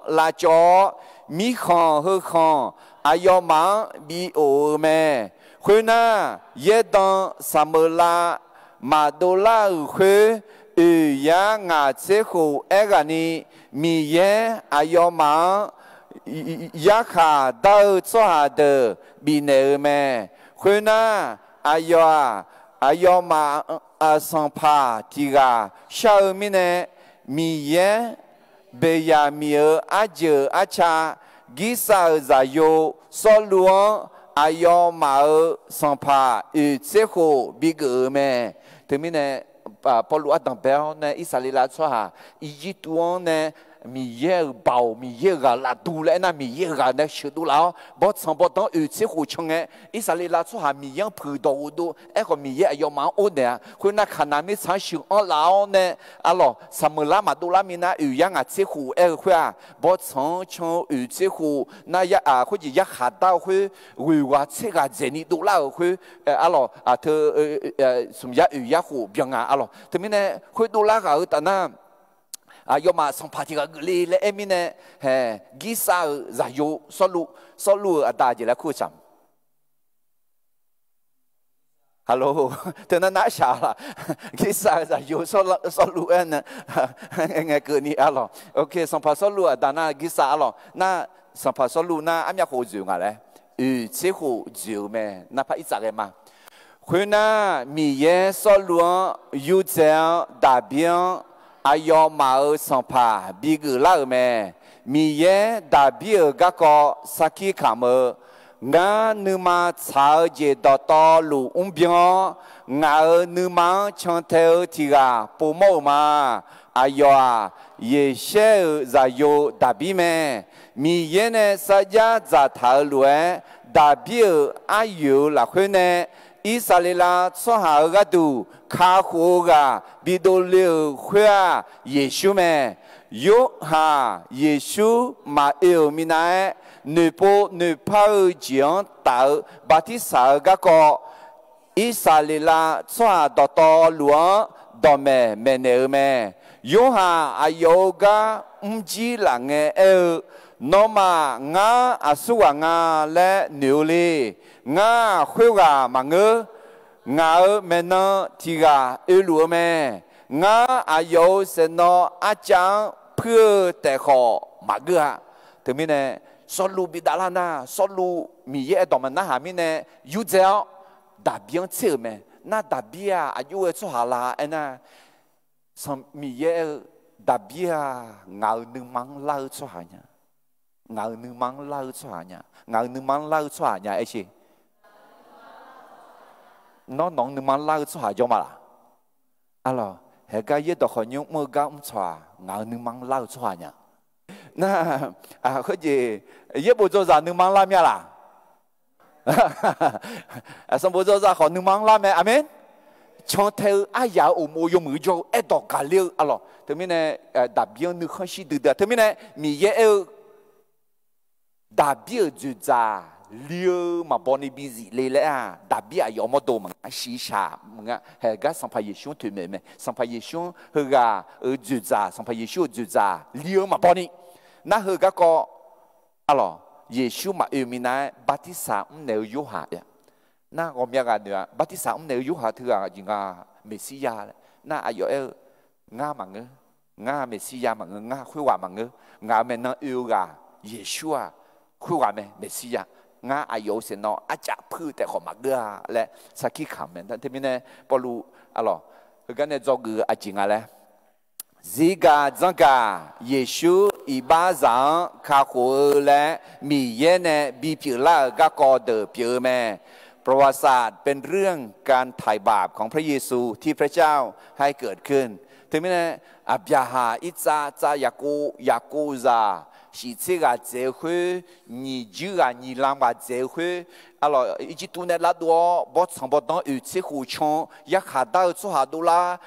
辣椒，米糠和糠，哎呦忙米欧咩？回那也当什么啦？马多拉回，呀俺最后那个呢，米也哎呦忙，呀卡到做下的米那咩？回那哎呦啊，哎呦嘛。สัมภาที่กาชาวมิเนมีเยเบียมีอาเจอาชากิสาจายโยสลวงอายอมาสัมภาเซโคบิกเมถึงมิเนพอรู้อัตตังเปลเนอิสราเอลชัวหาอียิปต์เนมีเยเบามีเยกาลาดูเลยนะมีเยกาเนี่ยเชื่อดูแล้วบอสสัมปทานเสียหูชงเงอิสราเอลชัวหามียังผืดดูก็มีเยอยมาโอเนี่ยคุณนักขนาดมีช้างชิงอัลลาวเนี่ยอ๋อสมุลามาดูลามีนะยังเสียหูคุณบอสสังชงเสียหูน่ะคุณจะยักหาดาวคุณวิวาเสียกาเจนิดูแล้วคุณอ๋อเธอสมยายักหูเบียงอ๋อถึงมีเนี่ยคุณดูแล้วก็แต่น่ะยอมมาสัมผัสที่ก็เลยและมิเน่กิสาจะอยู่สรุตาจิละคู่จำฮัลโหลเธอนั่นน่าชาละกิสาจะอยู่สรุเงเกินนี่อ๋อโอเคสัมผัสสรุตาน่ากิสาอ๋อน่าสัมผัสสรุน่าอันยังโคจูงอะไร与这户就咩，哪怕一扎个嘛。会那米耶所罗有这大兵，阿要马尔上帕比个拉咩，米耶大兵个个萨基卡么。ngã nữ ma chào về đó to lù兵，ngã nữ ma chẳng theo thì à bố mẫu mà ai à ye sẽ ra yo đà bi mẹ mi ye ne sa gia za thảo lùi đà bi ai yo là khuyên nè Israel cho hà ga du khá khô ga bi đồ liu khuyên Giêsu yo ha Giêsu mà yêu mi nè nữ bao giếng tạo bà thị xã gác có Israel cho đó to lúa đó mẹ nêu mẹ yo ha ayoga chỉ là nghe nó mà ngã asua ngã lẽ nhiều li ngã khuya gà mà ngã mẹ nó thì gà lúa mẹ ngã ayo sẽ nó achang phơi để họ mà gà thế mình nè solu bidalana solu miye domana hamine yuzeo da bien tseme na da bia ayu cho hala ena sam miye da bia ngau nu mang lau cho hanya ngau nu mang lau cho hanya ngau nu mang lau cho hanya ai chi nó nong nu mang lau cho ha jo ma la alo he ga ye do kho nyu mo ga cho ngau nu mang lau cho hanya那可是也不做啥能忙拉面啦，什么做啥好能忙拉面，阿门。从头哎呀，我们用木做一道咖喱，阿咯，他们呢大边你看是对的，他们呢米也有大边就在溜嘛，帮你比子来了啊，大边要么多嘛，西沙嘛，那个上派耶稣对面咩，上派耶稣那个就在上派耶稣就在溜嘛帮你。那和个个，阿咯，耶稣嘛有名呢，巴蒂萨没有下呀。那我们讲呢，巴蒂萨没有下，他啊，人家梅西亚嘞。那阿有俺嘛个，俺梅西亚嘛个，俺会话嘛个，俺们那有个耶稣啊，会话没梅西亚。俺阿有些喏，阿家铺的好嘛个啊，嘞，啥去看没？但这边呢，不如阿咯，他跟那做个阿金啊嘞。Ziga zanga Yesu iba zang kha khu le mi ye ne bi piu la ga ko de piu me ประวัติศาสตร์เป็นเรื่องการไถ่บาปของพระเยซูที่พระเจ้าให้เกิดขึ้นถึงแม้นะอับยาฮาอิจายากูซา是这个社会，你就啊，你啷个社会？啊咯，一直都那拉多，不长不短，有这户腔，一下到做下都啦，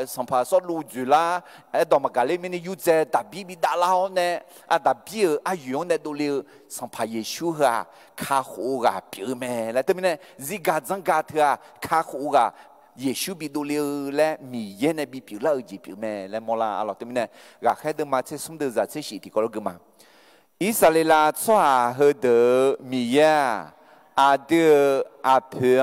上爬说路住啦，到嘛家里面呢有这大比比大老呢，大比用呢都了，上爬耶稣啊，卡好个表妹，来对面呢，自家增加的卡好个。耶稣比多了嘞，米耶呢比表了几表咩？来莫啦，阿拉对面呢，个开的嘛，这送的在这些地方个嘛。以色列啦，错和的米耶，阿的阿平，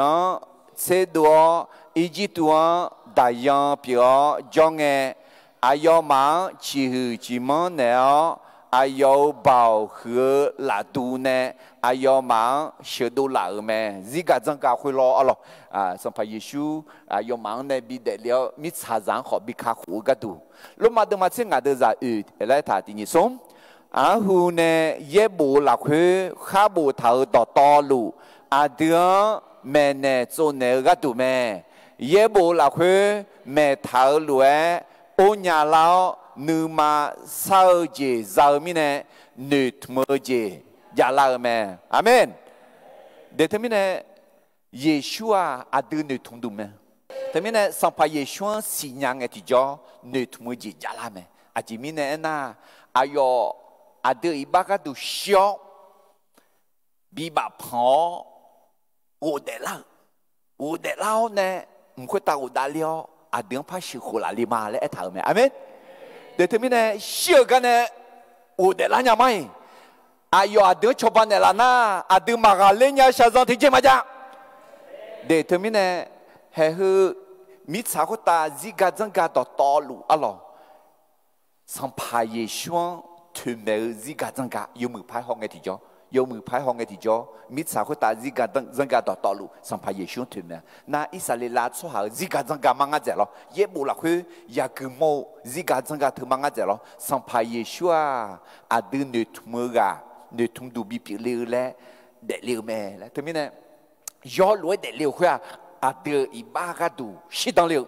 这多一几多大洋表讲诶，阿要忙去去忙呢。阿要保和拉杜呢？阿要忙学都拉咩？自家增加会咯，阿咯上派耶稣要忙呢，比得了米查上好比卡胡个多。罗马的嘛，这俺都在来他的你说，阿胡呢也不拉去，哈不头到道路，阿的咩呢做那个多咩？也不拉去咩头路诶，欧亚老。nữ mà sao gì giàu mi nè nữ mơ gì giả là mẹ amen để thế mi nè Giêsu à đưa nữ thùng đùm mẹ thế mi nè sang phải Giêsu xin nhang cái cho nữ mơ gì giả là mẹ chỉ mi nè na ayo đưa iba cái đồ xio bị bà phò ô để lao nè không có tao đã liao đưa phải sự khổ là lima lẽ thảo mẹ amen để thế mình này siêu cái này, u để là nhà máy, ayo adu coba này là na, adu magalenya shazan thì chơi mà cha, để thế mình này, hệ hư, mít sao có ta ziga zanga đó to lu, alo, sang phai Giêsu, thuyền mẹ ziga zanga, yêu mực phai hong nghe thì cho, 有门牌行嘅地方，米查会打自家等人家到道路上拍耶稣团呢。那以色列拉出下自家人家忙啊在咯，也冇落去也个冇自家人家头忙啊在咯，上拍耶稣啊，阿对女同个女同都比别了咧，得了咩咧？对面呢，要来得了去啊，阿对一巴个都适当了。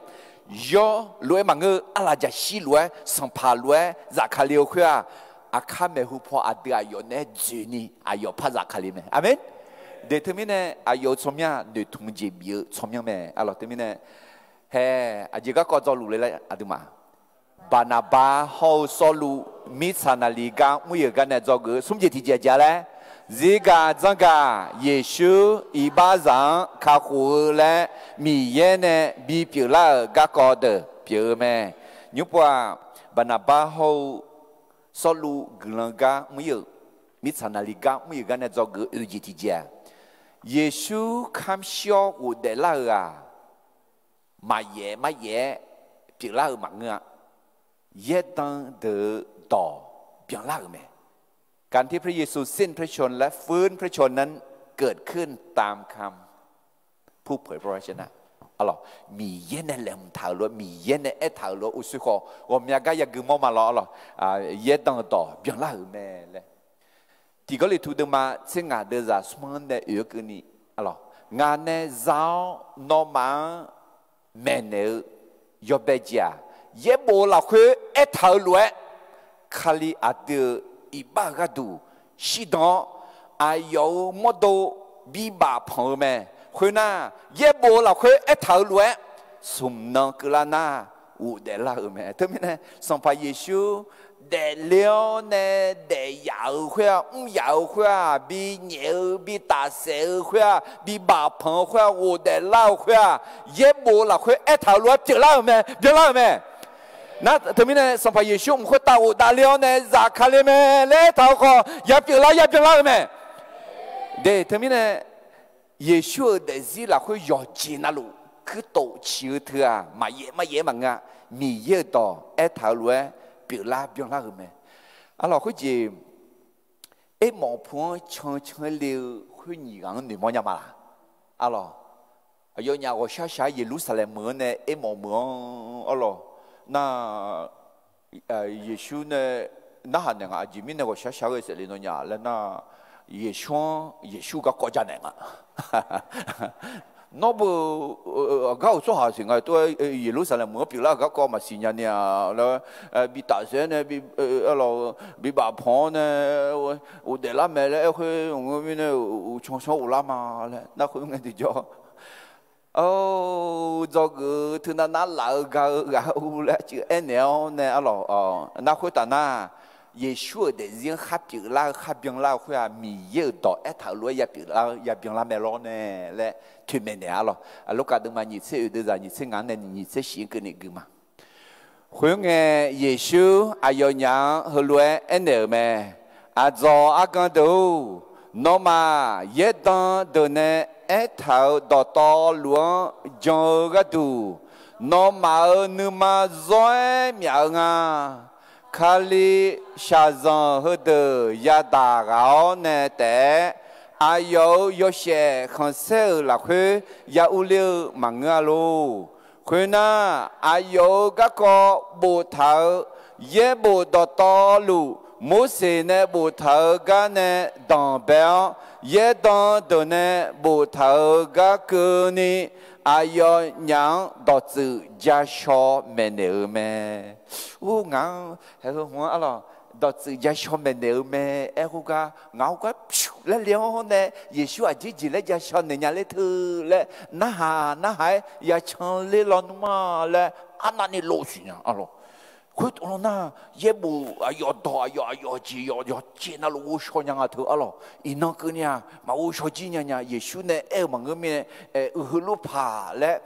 要来忙个阿拉家西来上拍来，咋看了去啊？阿卡没胡破阿对阿有呢主呢阿有拍咋看里面，阿门。对对面呢阿有怎么样女同志比怎么样咩？阿罗对面呢，嘿阿这个搞走路嘞阿对嘛？巴拿巴好走路，米查那里讲每个呢做个，什么体节节嘞？这个这个耶稣一巴掌卡胡嘞，米耶呢比别啦个高的别咩？你不啊巴拿巴好。solu gelangga muyo mitsana liga muyo gana zogu ujitija Yesu kam sio u de la ga ma ye pi la ma nga ye dan de do เพียงละแม่การที่พระเยซูสิ้นพระชนและฟื้นพระชนนั้นเกิดขึ้นตามคำผู้เผยพระวจนะalors มีเย็นในแหลมถาวรมีเย็นในเอถาวรอุสุข我们家也跟妈妈了alors也当到bien là mais咧 ที่ก็เลยถูกดึงมาซึ่งงานเดินจากสมันในเอือกนี่alors งานในเจ้านอมาแม่เนยอบเบจียเย่โบลาคือเอถาวรคาลีอาเดอีบากาดูชิดอนอายุมดบีบาพงแม่คือน่าเย่โบเราคือเอถาวรสุมนกลานาอูเดล่าแม่ทั้งนี้สัมภาเยซูเดเลี้ยวเนเดยาวขึ้นยาวขึ้นบีเหนียวบีตาเสียขึ้นบีบาพงขึ้นอูเดล่าขึ้นเย่โบเราคือเอถาวรเจล่าแม่เจล่าแม่那他们呢？上把耶稣我们会打我打了呢？咋看了没？来讨好，也别拉也别拉没？对，他们呢？耶稣的日啦会要紧那路，去到桥头啊，嘛也嘛啊，米也到一头路别拉没？啊，老会就一毛盘长了，会你讲你么样嘛？啊咯，有人我下耶路撒冷门呢，一毛门啊咯。那耶稣呢？那还能啊？前面那个小的时候呢，那那耶稣个国家呢啊，那不搞做下事啊？都耶路撒冷门比那个国嘛信仰呢，那比大山呢，比比巴旁呢，我在那边呢，会我们呢，常乌拉嘛嘞，那会我哋做。do cái thứ nó lỡ gạo là chữ nẻo nè alo nó khối ta na Giêsu để riêng khắp chữ la khắp biếng la khối mì yêu đỏ ép thảo lúa ya biếng la mèo nè lẽ thuyền mèo nè alo lúc cả đừng mà nhị sẽ đưa ra nhị sẽ ngắn nè nhị sẽ xỉn cái này mà khối nghe Giêsu ayo nhang hơi lúa nè mè do con đâu nó mà yết đan đồ nè thảo đỏ to lúa cho cái đủ nó mà nữ mà giỏi miệng à khali xa dòng hơi từ ya đà gạo nè té ai yo xe không sợ là khơi ya u liu mà ngã lu khơi na ai các có bộ thảo ye bộ đỏ to lu mỗi xe nè bộ thảo cái nè đòn béo ye đòn đồ nè bộ thảo cái cơ ni ai nhang đỏ chữ gia cho mẹ nêu mẹ u ngang hay không á lo đỏ chữ gia cho mẹ nêu mẹ em cũng cả ngáo quá lấy liao nè Giêsu à chỉ lấy gia cho nè nhà lấy thư lấy na hai gia cho lấy lon mà lấy anh anh lô gì nhá alo 그러나 예부 아요도 아요지 요지나 로쇼냐가 더 알아 이너 그냐 마오쇼지냐냐 예수네 에 망음에 흐루파레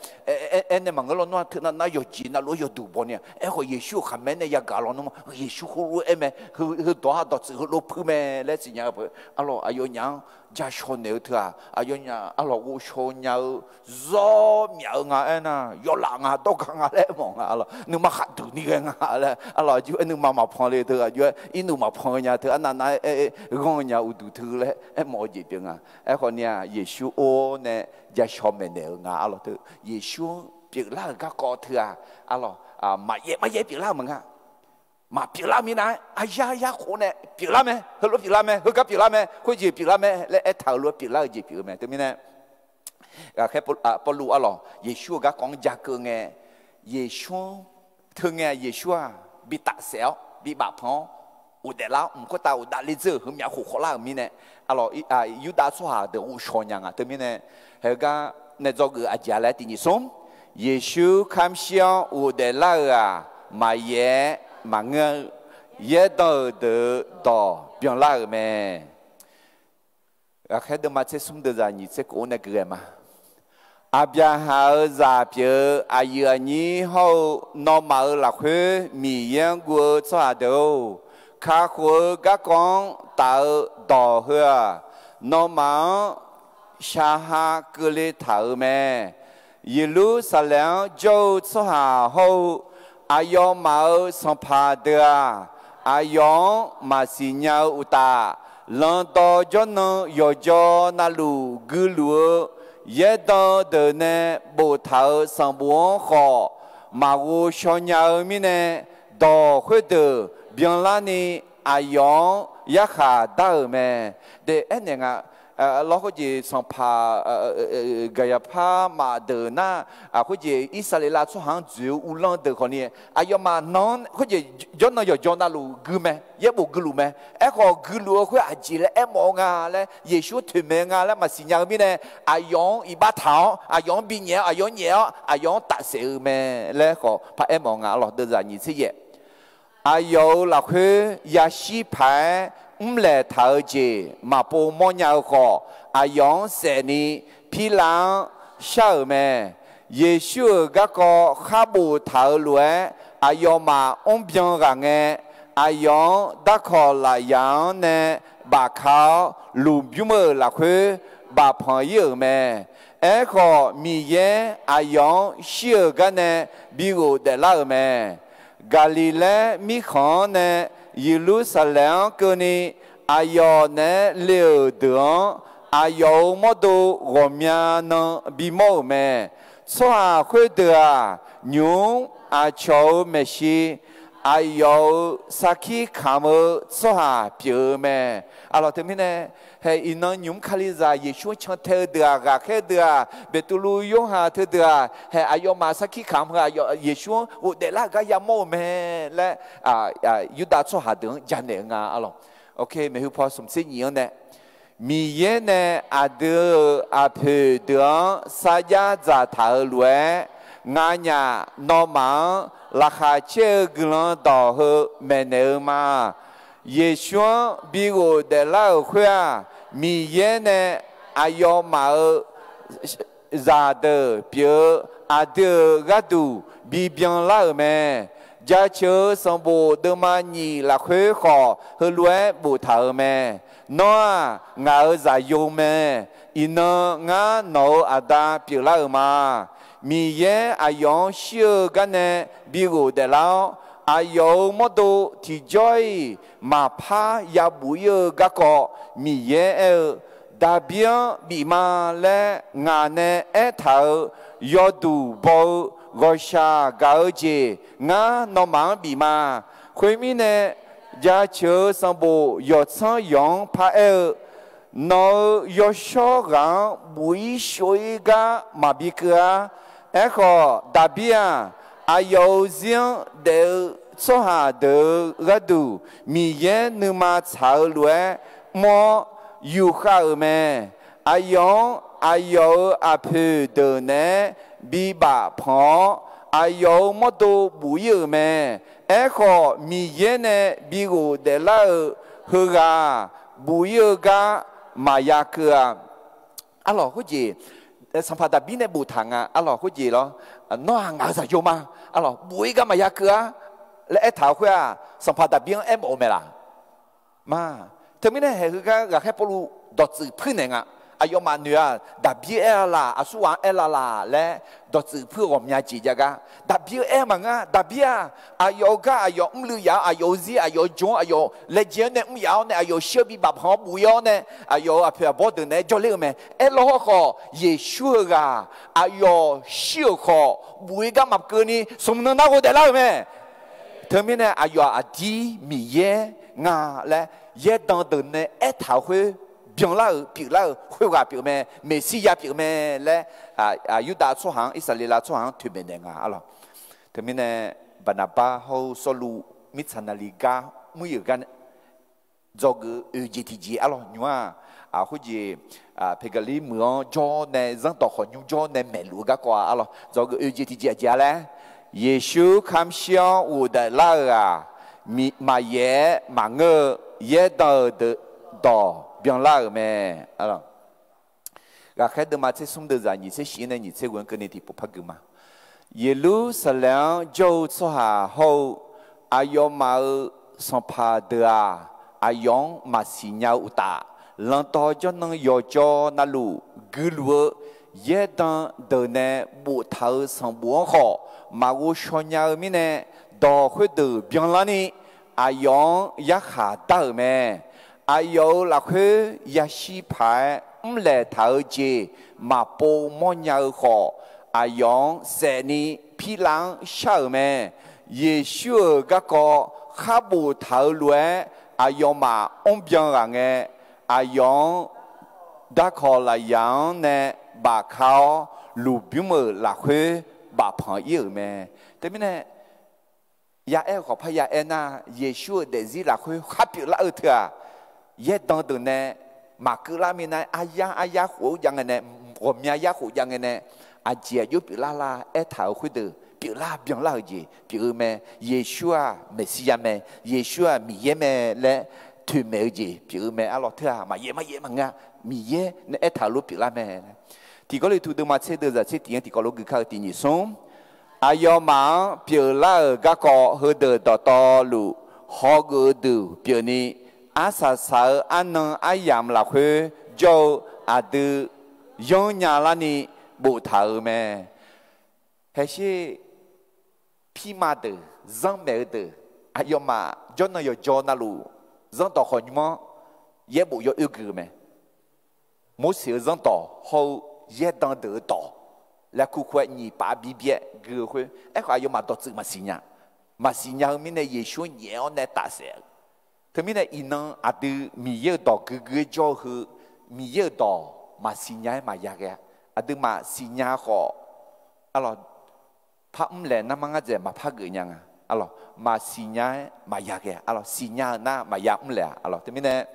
에네 망을로 노 트나 나 요지나 로요도 보냐 에고 예수 가면에 야 갈로노 예수 후루 에메 흐도하도 흐루 푸메 레지냐 알아 아요냥 家小牛特啊，有伢阿老我小牛肉苗啊那，有狼啊都讲啊来忙啊了，你嘛喊土你个啊了，阿老就你妈妈碰来特啊，就一你嘛碰伢特啊那讲伢有土特嘞，冇这边啊，可能耶稣哦呢，家小妹牛啊阿老特，耶稣别拉个高特啊，阿老嘛也别拉门啊。嘛别拉没来，哎呀，好呢，别拉没，好了别拉没，好个别拉没，或者别拉没，来讨论别拉就别没，对不对？แค่ปลุอะหรอเยซูก็講จากเกงเยซูถึงเยซูบิตาเสียวบิบาพงอุดแล้วก็ตาอุดลิเจอหึมยาหูขล่ามีเนี่ยอะหรอยูดาสุฮาเดอุชอนยัง对不对？เฮก็ในจอกืออาจารย์แล้วที่นี่ส่งเยซูคำเชียวอุดแล้วมาเย่มาเงยเย่ต่อเดต่อเปียงล่าแม่แค่เดินมาเชื่อสมเดินจากนี่เชื่อกูเนี่ยเกิดมาอาบยาหาจ่าเปียอายุนี้เขานอมาหลักคือมีเยังกูสวัสดีข้าคุยกับกองตาต่อเหือนอมาชาฮากุลิถาแม่ยิลุสแล้วโจสหาเขาอายอมาสัมภาเดียอายอมาสิญาอุตาลังต่อจนยอจนาลูกุลัวเยดเดเนบุทาสังบวงขอมาวูชญามิเนดอขวดเบียงลานีอายอยาขาดาเมเดเอ็นยังเราก็จะสัมภากายภาพมาเดินหน้าก็จะอิสราเอลสุหังจิวอุลังเดคนนี้อายมานอนก็จะย้อนนอยย้อนนาลูกุเมยบุกุลูเมขอกุลูก็อาจิเลมองาเลเยซูถึงเมงาเลมาสิญญามิเนอายองอีบาเท้าอายองบิญญาอายองเหนียวอายองตัดเสือเมเลขอพระมองาเราเดินจากนี้สิเยอายอหลักคือยาชีพาย来投资嘛不么鸟好，用十年批量销卖，也许个哈不投入，用嘛边人用大考来样呢，把考路边么来去把朋友们，个米耶用小个呢，比如的老们，咖喱嘞米康呢。耶路撒冷个呢，有呢流动，有么多我们呢比我们，错会的牛求没事，有啥去看么错表me，老对面呢，还因那牛卡里在耶稣唱特的个克的，别都路用下特的，还有嘛啥去看么耶稣我得那个也么me嘞有打错下等讲的老 ，OK， 没有怕什么事情呢。米耶呢德普的撒亚在头路，俺呀老忙。ราคาเชื่อกลางต่อเหแม่เนื้อมาเยชัวบิโกเดล่าขวามีเยเนอายอมาซาเดเปียอาเดกัดูบีเบียงล่าแม่จะเชื่อสมบูรณ์มานีละขวขอเฮลวยบุตรแม่นัวงาใจโยแม่อินงาโนอาดาเปียล่ามามีเยอยองเชื่อกันเนบิโกเดลาอายอมดูที่จอยมาพายาบุยกักมีเยดาเบียบีมาและงานเนเท้ายอดูบอรชากาเจงานมังบีมาคุยมีเนยาเชื่อสมบูยอดสังยองพานอยอชอรังบุยช่วยกามาบิกา个大边有人的做下的个度，米耶那么炒乱，么有好没？有普的呢，比把胖，有么多不有没？个米耶呢，比我的老和个不有个马亚克啊，老伙计。สัมภาษณ์บินในบูทังล่ะคุยเหรอน้องอาจจะโยมาล่ะบุยกันมายากเกลือและท้าวคุยสัมภาษณ์บินเอ็มโอเมล่ะมาท特别呢还是个还不如导致喷人啊。哎呦妈女啊，特别爱啦，啊说完爱啦，来导致喷我们家姐姐个，特别爱嘛啊，特别啊，哎呦个，哎呦唔留呀，哎呦子，哎呦种，哎呦来接呢唔要呢，哎呦小比把旁不要呢，哎呦啊，譬如不等呢，叫那个咩，哎老好，也学个，哎呦小好，不会干嘛个呢，什么能拿我得了咩？特别呢，哎呦啊弟米耶啊来，也当等呢，哎他会。表了，会话表咩？美西亚表咩咧？犹大出行，以色列啦出行，特别的啊，咯。特别呢，巴拿巴好所路米查那里家，每有间做个UGTG咯，你话好似譬如你冇做呢，人到學用做呢美路個啩咯，做個 UGTG 家咧，耶穌看笑我的那啊，馬耶馬爾耶到的到。bien là mais alors la khét de matin sum de zani c'est chine ni c'est gon connaît pour pas guma yelu salam jo soha ho ayoma son pa de a ayon ma signa uta l'ento jo nang yo jo na lu gulu ye dan de ne bu thao son bu ho ma wo shonya mi ne do khwe de bien là ni ayon ya kha ta me ai yêu là khứ ya shi phải lệ thở gì mà bố mò nhau họ ai yong sẽ ni phi lang sợ mẹ Giêsu các con khá bù thở lúa ai yong mà ông biang rằng nghe ai yong đã có là yang nè bà khao lù biếng mờ là khứ bà phẳng yêu mẹ thế nên nè ya em có phải ya em na Giêsu để gì là khứ khá biểu là ở thừa耶当的呢，马格拉米呢，哎呀，好样的呢，我们呀好样的呢，姐就比啦，哎头会的，比啦变啦的，比如咩，耶稣啊，梅西亚咩，耶稣啊，米耶咩嘞，推咩的，比如咩，阿罗特啊，嘛耶嘛啊，米耶，那哎头路比啦咩，提过来图的嘛，车的在车底下提过路个靠第二松，哎哟嘛，比啦个个和的到路，好个的，比如呢。asa sa anang ayam la khue jo adu yong nya la ni bu thao me he shi pi ma de zang me de ayoma jo na yo jo na lu zang to kho nymo ye bu yo yu gu me mo si zang to ho ye dang de to la ku khwe ni pa bi bie gu khue e kho ayoma to zi ma sinya mi ne ye shu nye on ne ta se thế mình này inan adu miye do gege jo hu miye do ma sinya ma ya ga adu ma sinya ho alo pha le na ma nga je ma pha ge nyang alo ma sinya ma ya ga alo sinya na ma ya le alo thế mình này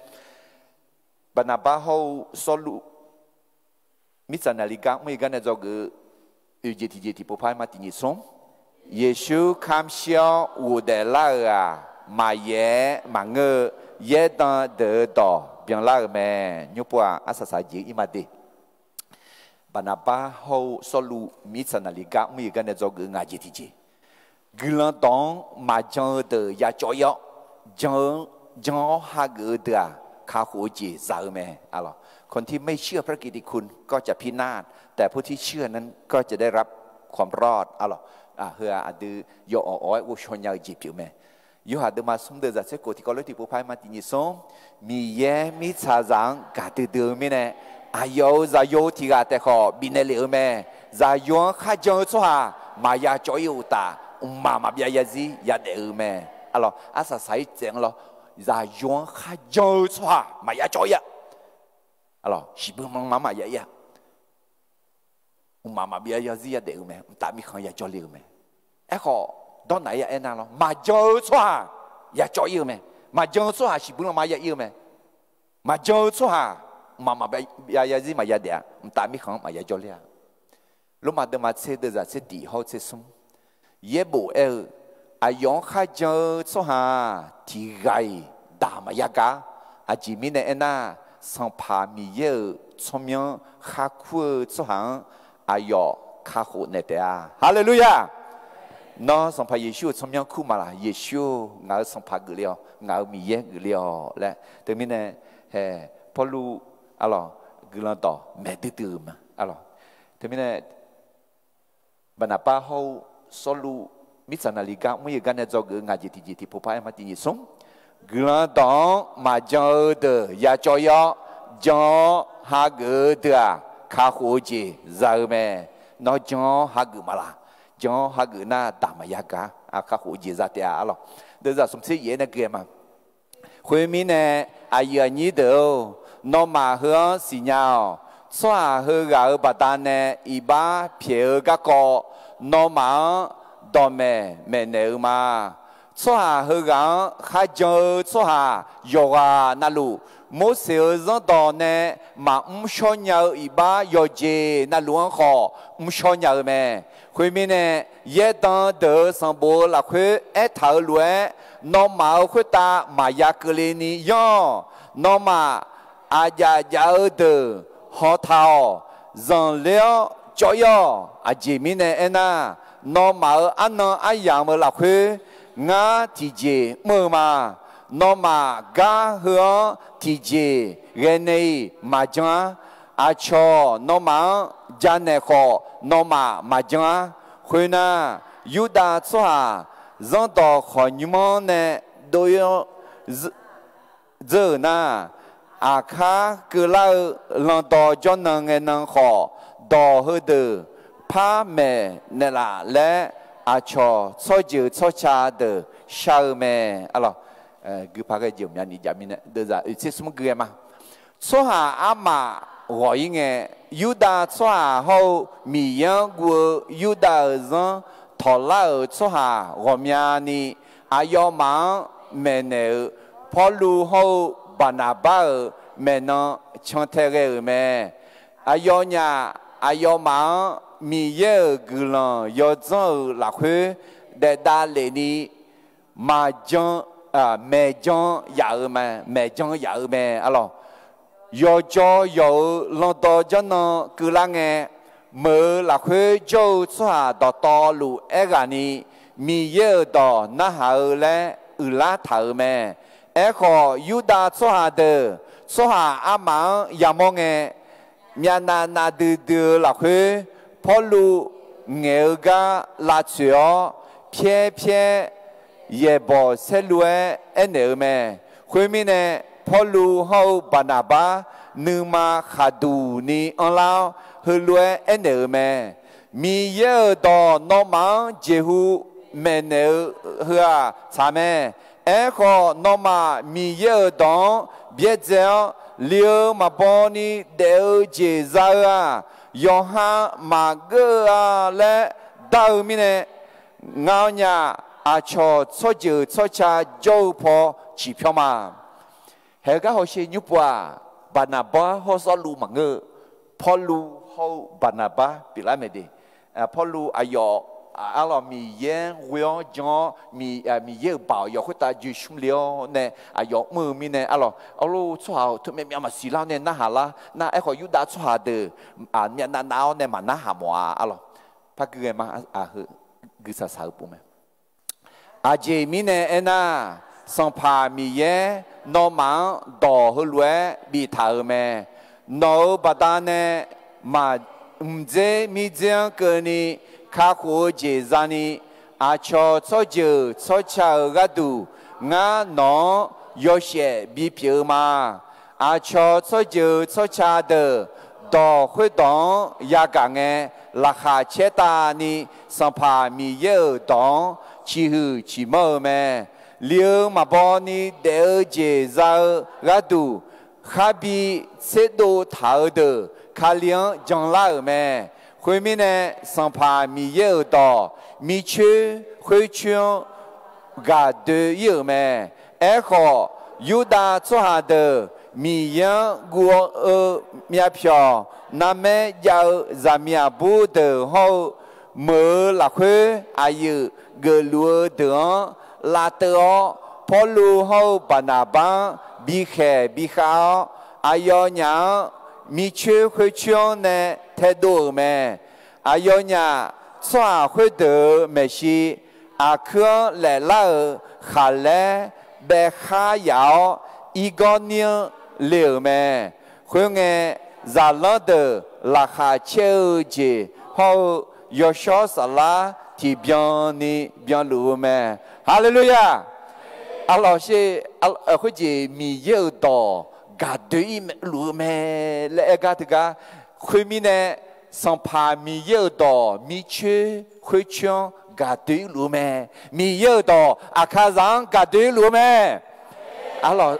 banaba ho solu mitsanalika mi ga ne jo ge UGTG ti po phai ma ti ni som Yesu kam xiao wo de la a mà ye mà ngơ ye dans de do bien là mais nous pour asasa ji imade banaba ho solu mitsanalika mi ga ne zo ge nga ji ti ji glan dong ma jang de ya cho yo jang ha ge de a kha hu ji za me alo คนที่ไม่เชื่อพระกิตติคุณก็จะพินาศแต่ผู้ที่เชื่อนั้นก็จะได้รับความรอดaloเฮืออะดือยออ้อยwoชอนยาจิปิวแม่ยูหาดมาสมเด็จจะเสกที่กอลที่ผู้พายมาตินิสงมีเยมีชาจังกาติเดือมีเนี่ยอายุจะโยที่กาแต่ขอบินเลวแม่จะย้อนข้าจังชัวมายาจอยอุตามาเบียยาซียาเดือแม่อะไรอาศัยใส่เจง咯จะย้อนข้าจังชัวมายาจอยอะไรสิบุมังมายามาเบียยาซียาเดือแม่แต่มีคนยาจอยเลวแม่ไอ้ขอตอนไหนอะเอ็นน่ะ咯มาเจอชัวยาจ่อยมั้ยมาเจอชัวสิบุมายาเยมั้ยมาเจอชัวมาเบียยาซีมายาเดียแต่มีคนมายาจอยเลยลุมาเดมาเสดจะเสดีเขาเสซุมเยบุอายองข้าเจอชัวที่ไกดามายากาอาจิมิเนเอ็นน่ะสังพามีเยชมยังข้าคู่ชัวอายอข้าหูเนเดียฮาเลลูยา nó song pa Giêsu trong nhau khu mà là Giêsu ngài song pa gửi liao ngài mi ye gửi liao lẽ từ mình này Paulo alo gửi lần đó mẹ từ mà alo từ mình này Barnabas hậu solu misanaliga mấy cái này do gửi ngài chỉ phụ phải mà chỉ sống gửi lần đó mà cho được ya cho ya cho ha gửi được khá khó gì giờ mẹ nó cho ha gửi mà là cho ha gửi na tạm mà ya cả khá khó gì ra thế alo bây giờ sống thế gì này kia mà khuyên mình này ai nhớ đâu nó mà hướng xí nhau xóa hướng gạo bà ta này iba phiêu các cô nó mà đo mẹ mẹ nêu mà xóa hướng gạo khai cho xóa yoga nalu mỗi sự rất đo này mà cho nhau iba yoje nalu họ cho nhau mẹ khuyên mình này yết đăng đỡ sang bộ là khuyên ép thảo luận nó mà khuyên ta mà ya cơ lên ni yo nó mà ai giáo từ họ thảo dần liao cho yo chỉ mình này na nó mà ăn nó ai yang mà là khuyên ngã thì gì mơ mà nó mà gà hướng thì gì cái này mà chẳng cho nó mà gia này họ nó mà chẳng khuyên na Yuda xóa dân tộc họ như mong này đôi giờ na khá cứ lao lần đó cho nên họ đỏ hơn từ pa mẹ này là lẽ cho cho cha từ sao mẹ alo cứ pa cái chuyện này giờ mình đưa ra ít số cái mà xóa mà gọi nghe Yuda xóa hậu mi yang của Yuda dân thọ lao xóa gọi nhà ni ayo mang mẹ nè Paulo hậu Barnabas mẹ nó chọn theo cái mẹ ayo nhà ayo mang mi ye gửi yo cho là khuê để đa lệ ni mà cho mẹ cho vợ mẹ cho vợ mẹ alo yo cho yo lo to cho nó cứ là nghe mơ là khuê cho xóa đỏ to lù egani mi ye đỏ na hậu lẽ la thở mẹ họ Yuda xóa đờ xóa mang ya mong nghe nhà na đưa là khuê Paulo nghe ga là chuyện phía ye bỏ xe lúa em mẹ khuyên mình nè Paulo hậu Barnabas nữ mà khá đủ ni ông lao hơi lúa em mẹ mi ye đó nó mang Jehu mẹ nè hả cha mẹ họ nó mà mi ye đó biết giờ liều mà bỏ ni đều chế ra yo ha mà gơ lẽ đau mi nè ngao nhà cho cho cha dâu po chỉ phiêu mà hệ cái họ sẽ nhúc qua Barnabas họ sao lu mà ngơ Paulo họ Barnabas bị làm gì Paulo ayo alo mi ye weo jo mi ye bảo yo khuyết ta du sung liao nè ayo mơ mi nè alo cho tụi mình mà xí lao nè na hà la na ai họ Yuda cho de nhà na nao nè mà na hà mua alo phát cái mà cứ sa sa bù mẹ je mi nè na song pa mi ye no mang đỏ hư lue bị thở mẹ no bata nè mà dễ mi dễ cơ ni khá khó dễ ra ni cho giờ cho cha gà đủ ngã nó yo sẽ bị phiêu mà cho giờ cho cha de đỏ khơi đỏ ya cả nghe là khá chết ta ni sang pa mi ye đỏ chỉ hư chỉ mơ mẹ liêu mà bỏ ni để dễ ra gà đủ khá bị sẽ đồ thảo de khá liang chẳng lại mẹ khuyên mình nè sang pa mi ye đỏ mi chơi khuyên chuyện gà de ye mẹ họ Yuda cho hà de mi yang guo mía phiao nam mẹ giao ra mía bu de hậu mơ là khuyên ai gờ lúa de là teo Paulo hậu Barnabas bi khao ayo nhà mi chơi khuyên chuyện nè thái độ mẹ ayo nhà xóa khuyên de mẹ si 阿克来了哈来白哈摇一个年了没？会个热闹的拉哈秋节后有小啥啦？提边呢边路没？哈利路亚！阿老师或者米有多，嘎对路没？来嘎这个会米呢？上怕米有多，米去会唱。gà tưới lúa mè mì dơ đỏ khá răng gà tưới lúa mè lò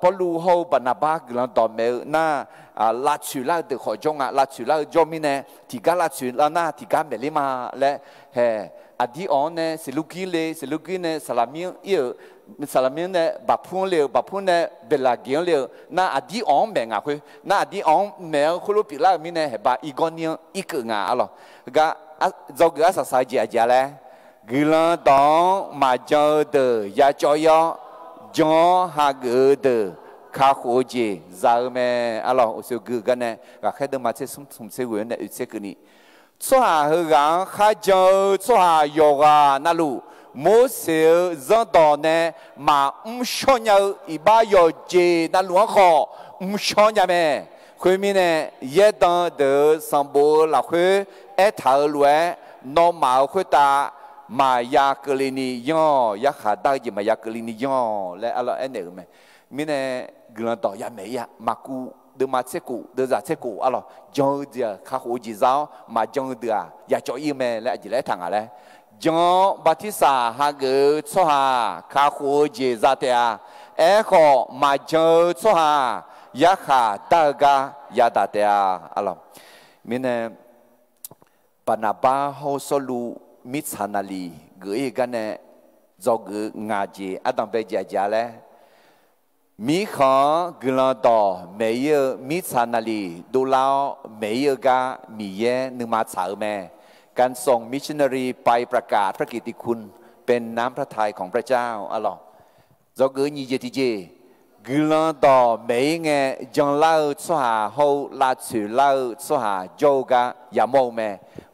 bỏ lù hô bà nà bác lần đỏ mẹ na lá chữ lá được khỏi trong lá chữ lá cho mình nè thì cả lá chữ lá na thì cả mẹ li mà lẽ hè đi on nè sẽ lúc kia nè salamin nè bà phun nè bê là kiến liều na đi on mẹ ngà khuê na đi on mẹ khu lúc bị lá mình nè bà igon niên ikự ngà lò gà do cái sao sai gì à gửi lên đó mà cho từ ya cho yo cho ha gửi từ khá khổ gì giờ mẹ alo sự gửi cái này và khai được mà sẽ sum sẽ gửi này sẽ cái này cho hà hơi gắng khai cho hà yoga na lu mỗi sự do đó nè mà so nhau ba yo gì na lu khó so nhau mẹ khuyên mình nè yết đó được sang bộ là khuyên thảo luận nó mạo khuyên ta mà ya cơ linh yo ya khả đại gì mà ya cơ linh yo lẽ alo anh này mình nè gần đó ya mấy ya mà cụ đưa mà xe cụ đưa ra xe cụ alo cho giờ khá hỗ gì sao mà cho đưa ya cho yêu mẹ lẽ gì lẽ thằng à lẽ cho Batista ha gỡ cho ha khá hỗ gì ra thế à họ mà cho ha ya khả đại ga ya đại thế alo mình nè Panaba ho solu mitsanali gửi cái này do gửi ngà gì adam bây giờ lẽ mi khó gửi lo đỏ mấy mitsanali đô lao mấy cái mi ye nương mà chảo mẹ การส่ง missionary ไปประกาศพระกิตติคุณเป็นน้ำพระทัยของพระเจ้าอ๋อdo gửi như vậy thì gửi lo đỏ mấy nghe dòng lao số hà hậu là chữ lao số hà yogaอย่ามองแม่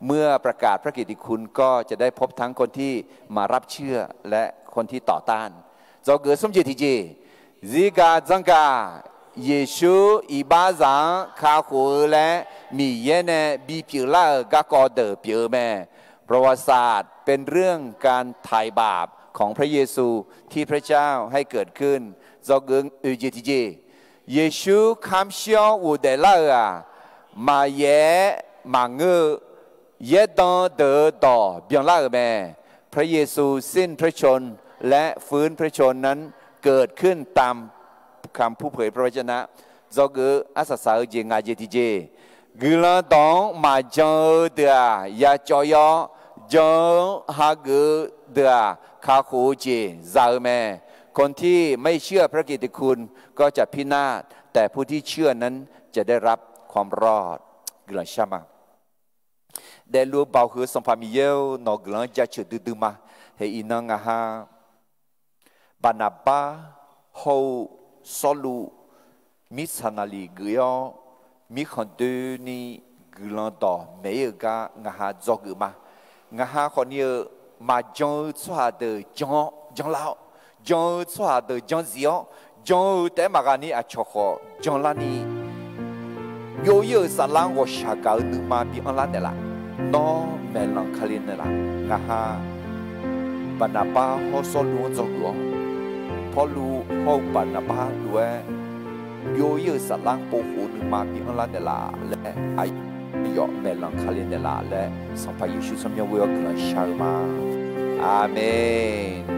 เมื่อประกาศพระกิตติคุณก็จะได้พบทั้งคนที่มารับเชื่อและคนที่ต่อต้านเราเกิดสมจิตที่จีกาจังกาเยซูอีบาจังข้าหัวและมีเยเนบีผิวล่ากากอเดอผิวแม่ประวัติศาสตร์เป็นเรื่องการไถ่บาปของพระเยซูที่พระเจ้าให้เกิดขึ้นเราเกิดอุจิตจีเยซูคำเชื่ออุเดล่ามาเยมาเงือดอเดอต่อเบียงล่าแม่พระเยซูสิ้นพระชนและฟื้นพระชนนั้นเกิดขึ้นตามคำผู้เผยพระวจนะเราเกิดอาศัยสาวเจงาเจติเจกุลตองมาเจอเดียยาจอยเจอฮาเกเดียข้าโคเจซาแม่คนที่ไม่เชื่อพระกิตติคุณก็จะพินาศแต่ผู้ที่เชื่อนั้นจะได้รับความรอดกุลชามาได้รู้เบาหือสมภามีเยวนอกหลังจะเชื่อดื้อมาให้อินังอาฮาบานาบาโฮสลูมิสนาลีกุยอมิขันดูนี่กุลังต่อไม่เอกางาฮาจอกมางาฮาคนนี้มาจงสวาเดจงลาวจงสวาเดจงเสียวจงแต่มาการนี้อาชขอจงลานีโยโย่สลังวชากาหนึ่งมาบีอันละเดล่ะน้องแม่ลังคาลินเดล่ะงาฮาบานาบาฮอสลูจอกลัวพอลูฮอบานาบาลัวโยโย่สลังโปหูหนึ่งมาบีอันละเดล่ะและไอยอแม่ลังคาลินเดล่ะและสัมภาระยิชุสมยาเวลกลันชามาอาเมน